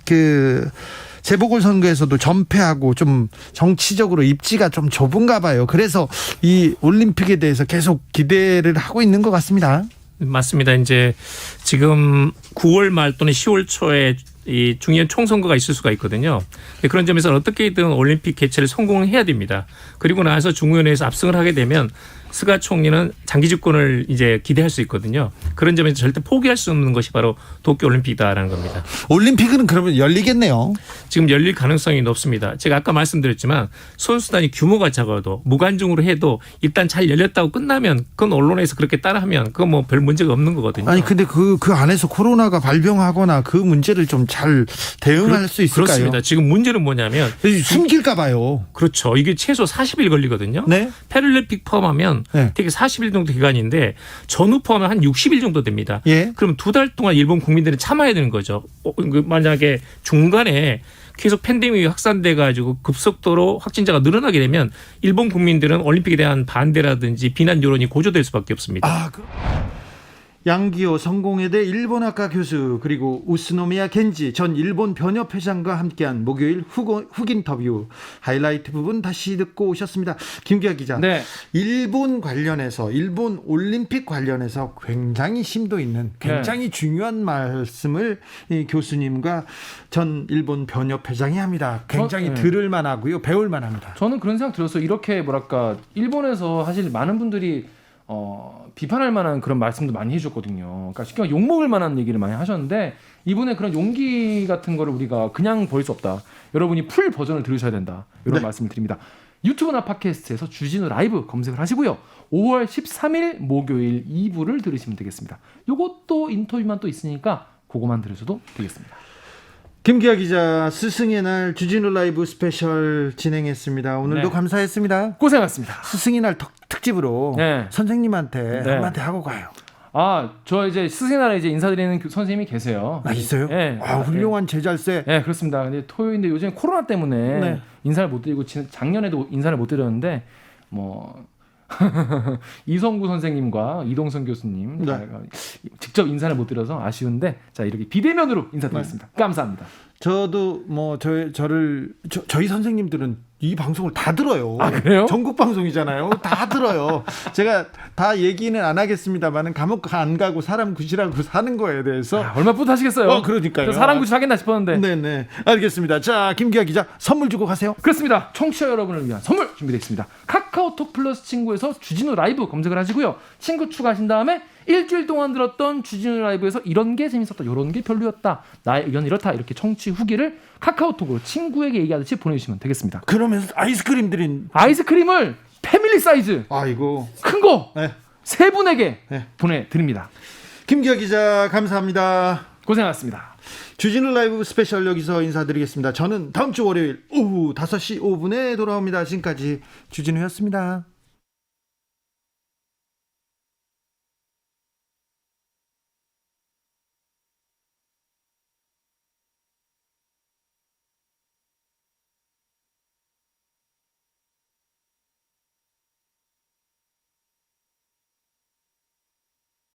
재보궐선거에서도 전패하고 좀 정치적으로 입지가 좀 좁은가 봐요. 그래서 이 올림픽에 대해서 계속 기대를 하고 있는 것 같습니다. 맞습니다. 이제 지금 9월 말 또는 10월 초에 이 중요한 총선거가 있을 수가 있거든요. 그런 점에서 어떻게든 올림픽 개최를 성공해야 됩니다. 그리고 나서 중의원회에서 압승을 하게 되면 스가 총리는 장기 집권을 이제 기대할 수 있거든요. 그런 점에서 절대 포기할 수 없는 것이 바로 도쿄올림픽이다라는 겁니다. 올림픽은 그러면 열리겠네요. 지금 열릴 가능성이 높습니다. 제가 아까 말씀드렸지만 선수단이 규모가 작아도 무관중으로 해도 일단 잘 열렸다고 끝나면 그건 언론에서 그렇게 따라하면 그건 뭐 별 문제가 없는 거거든요. 아니 근데 그 안에서 코로나가 발병하거나 그 문제를 좀 잘 대응할 수 있을까요? 그렇습니다. 지금 문제는 뭐냐면 숨길까 봐요. 그렇죠. 이게 최소 40일 걸리거든요. 네. 패럴림픽 포함하면 네. 되게 40일 정도 기간인데 전후 포함하면 한 60일 정도 됩니다. 예. 그럼 2달 동안 일본 국민들은 참아야 되는 거죠. 만약에 중간에 계속 팬데믹이 확산돼 가지고 급속도로 확진자가 늘어나게 되면 일본 국민들은 올림픽에 대한 반대라든지 비난 여론이 고조될 수밖에 없습니다. 양기호 성공회대 일본학과 교수 그리고 우스노미야 켄지 전 일본 변협회장과 함께한 목요일 훅 인터뷰 하이라이트 부분 다시 듣고 오셨습니다. 김기아 기자. 네. 일본 관련해서 일본 올림픽 관련해서 굉장히 심도 있는 굉장히 중요한 말씀을 이 교수님과 전 일본 변협회장이 합니다. 굉장히 들을 만하고요. 배울 만합니다. 저는 그런 생각 들었어요. 이렇게 뭐랄까 일본에서 사실 많은 분들이 비판할 만한 그런 말씀도 많이 해줬거든요. 그러니까 쉽게 말해 욕먹을 만한 얘기를 많이 하셨는데 이분의 그런 용기 같은 거를 우리가 그냥 볼 수 없다. 여러분이 풀 버전을 들으셔야 된다. 이런 말씀을 드립니다. 유튜브나 팟캐스트에서 주진우 라이브 검색을 하시고요. 5월 13일 목요일 2부를 들으시면 되겠습니다. 요것도 인터뷰만 또 있으니까 그거만 들으셔도 되겠습니다. 김기아 기자 스승의 날 주진우 라이브 스페셜 진행했습니다. 오늘도 감사했습니다. 고생하셨습니다. 스승의 날 특집으로 선생님한테 한마디 하고 가요. 저 이제 스승의 날에 이제 인사드리는 선생님이 계세요. 있어요? 네. 훌륭한 제잘세. 네, 그렇습니다. 근데 토요일인데 요즘 코로나 때문에 인사를 못 드리고 작년에도 인사를 못 드렸는데 이성구 선생님과 이동선 교수님 직접 인사를 못 드려서 아쉬운데 자 이렇게 비대면으로 인사드리겠습니다. 감사합니다. 저도 저희 선생님들은 이 방송을 다 들어요. 그래요? 전국 방송이잖아요. 다 들어요. 제가 다 얘기는 안 하겠습니다만은 감옥 안 가고 사람 구실하고 사는 거에 대해서 얼마 뿌듯하시겠어요. 그러니까요. 사람 구실하겠나 싶었는데. 네네. 알겠습니다. 자, 김기아 기자 선물 주고 가세요. 그렇습니다. 청취자 여러분을 위한 선물 준비되어 있습니다. 카카오톡 플러스 친구에서 주진우 라이브 검색을 하시고요. 친구 추가하신 다음에 일주일 동안 들었던 주진우 라이브에서 이런 게 재밌었다, 이런 게 별로였다, 나의 의견 이렇다 이렇게 청취 후기를 카카오톡으로 친구에게 얘기하듯이 보내주시면 되겠습니다. 그러면서 아이스크림을 패밀리 사이즈 아이고 큰 거 세 분에게 보내드립니다. 김기아 기자 감사합니다. 고생하셨습니다. 주진우 라이브 스페셜 여기서 인사드리겠습니다. 저는 다음 주 월요일 오후 5시 5분에 돌아옵니다. 지금까지 주진우였습니다.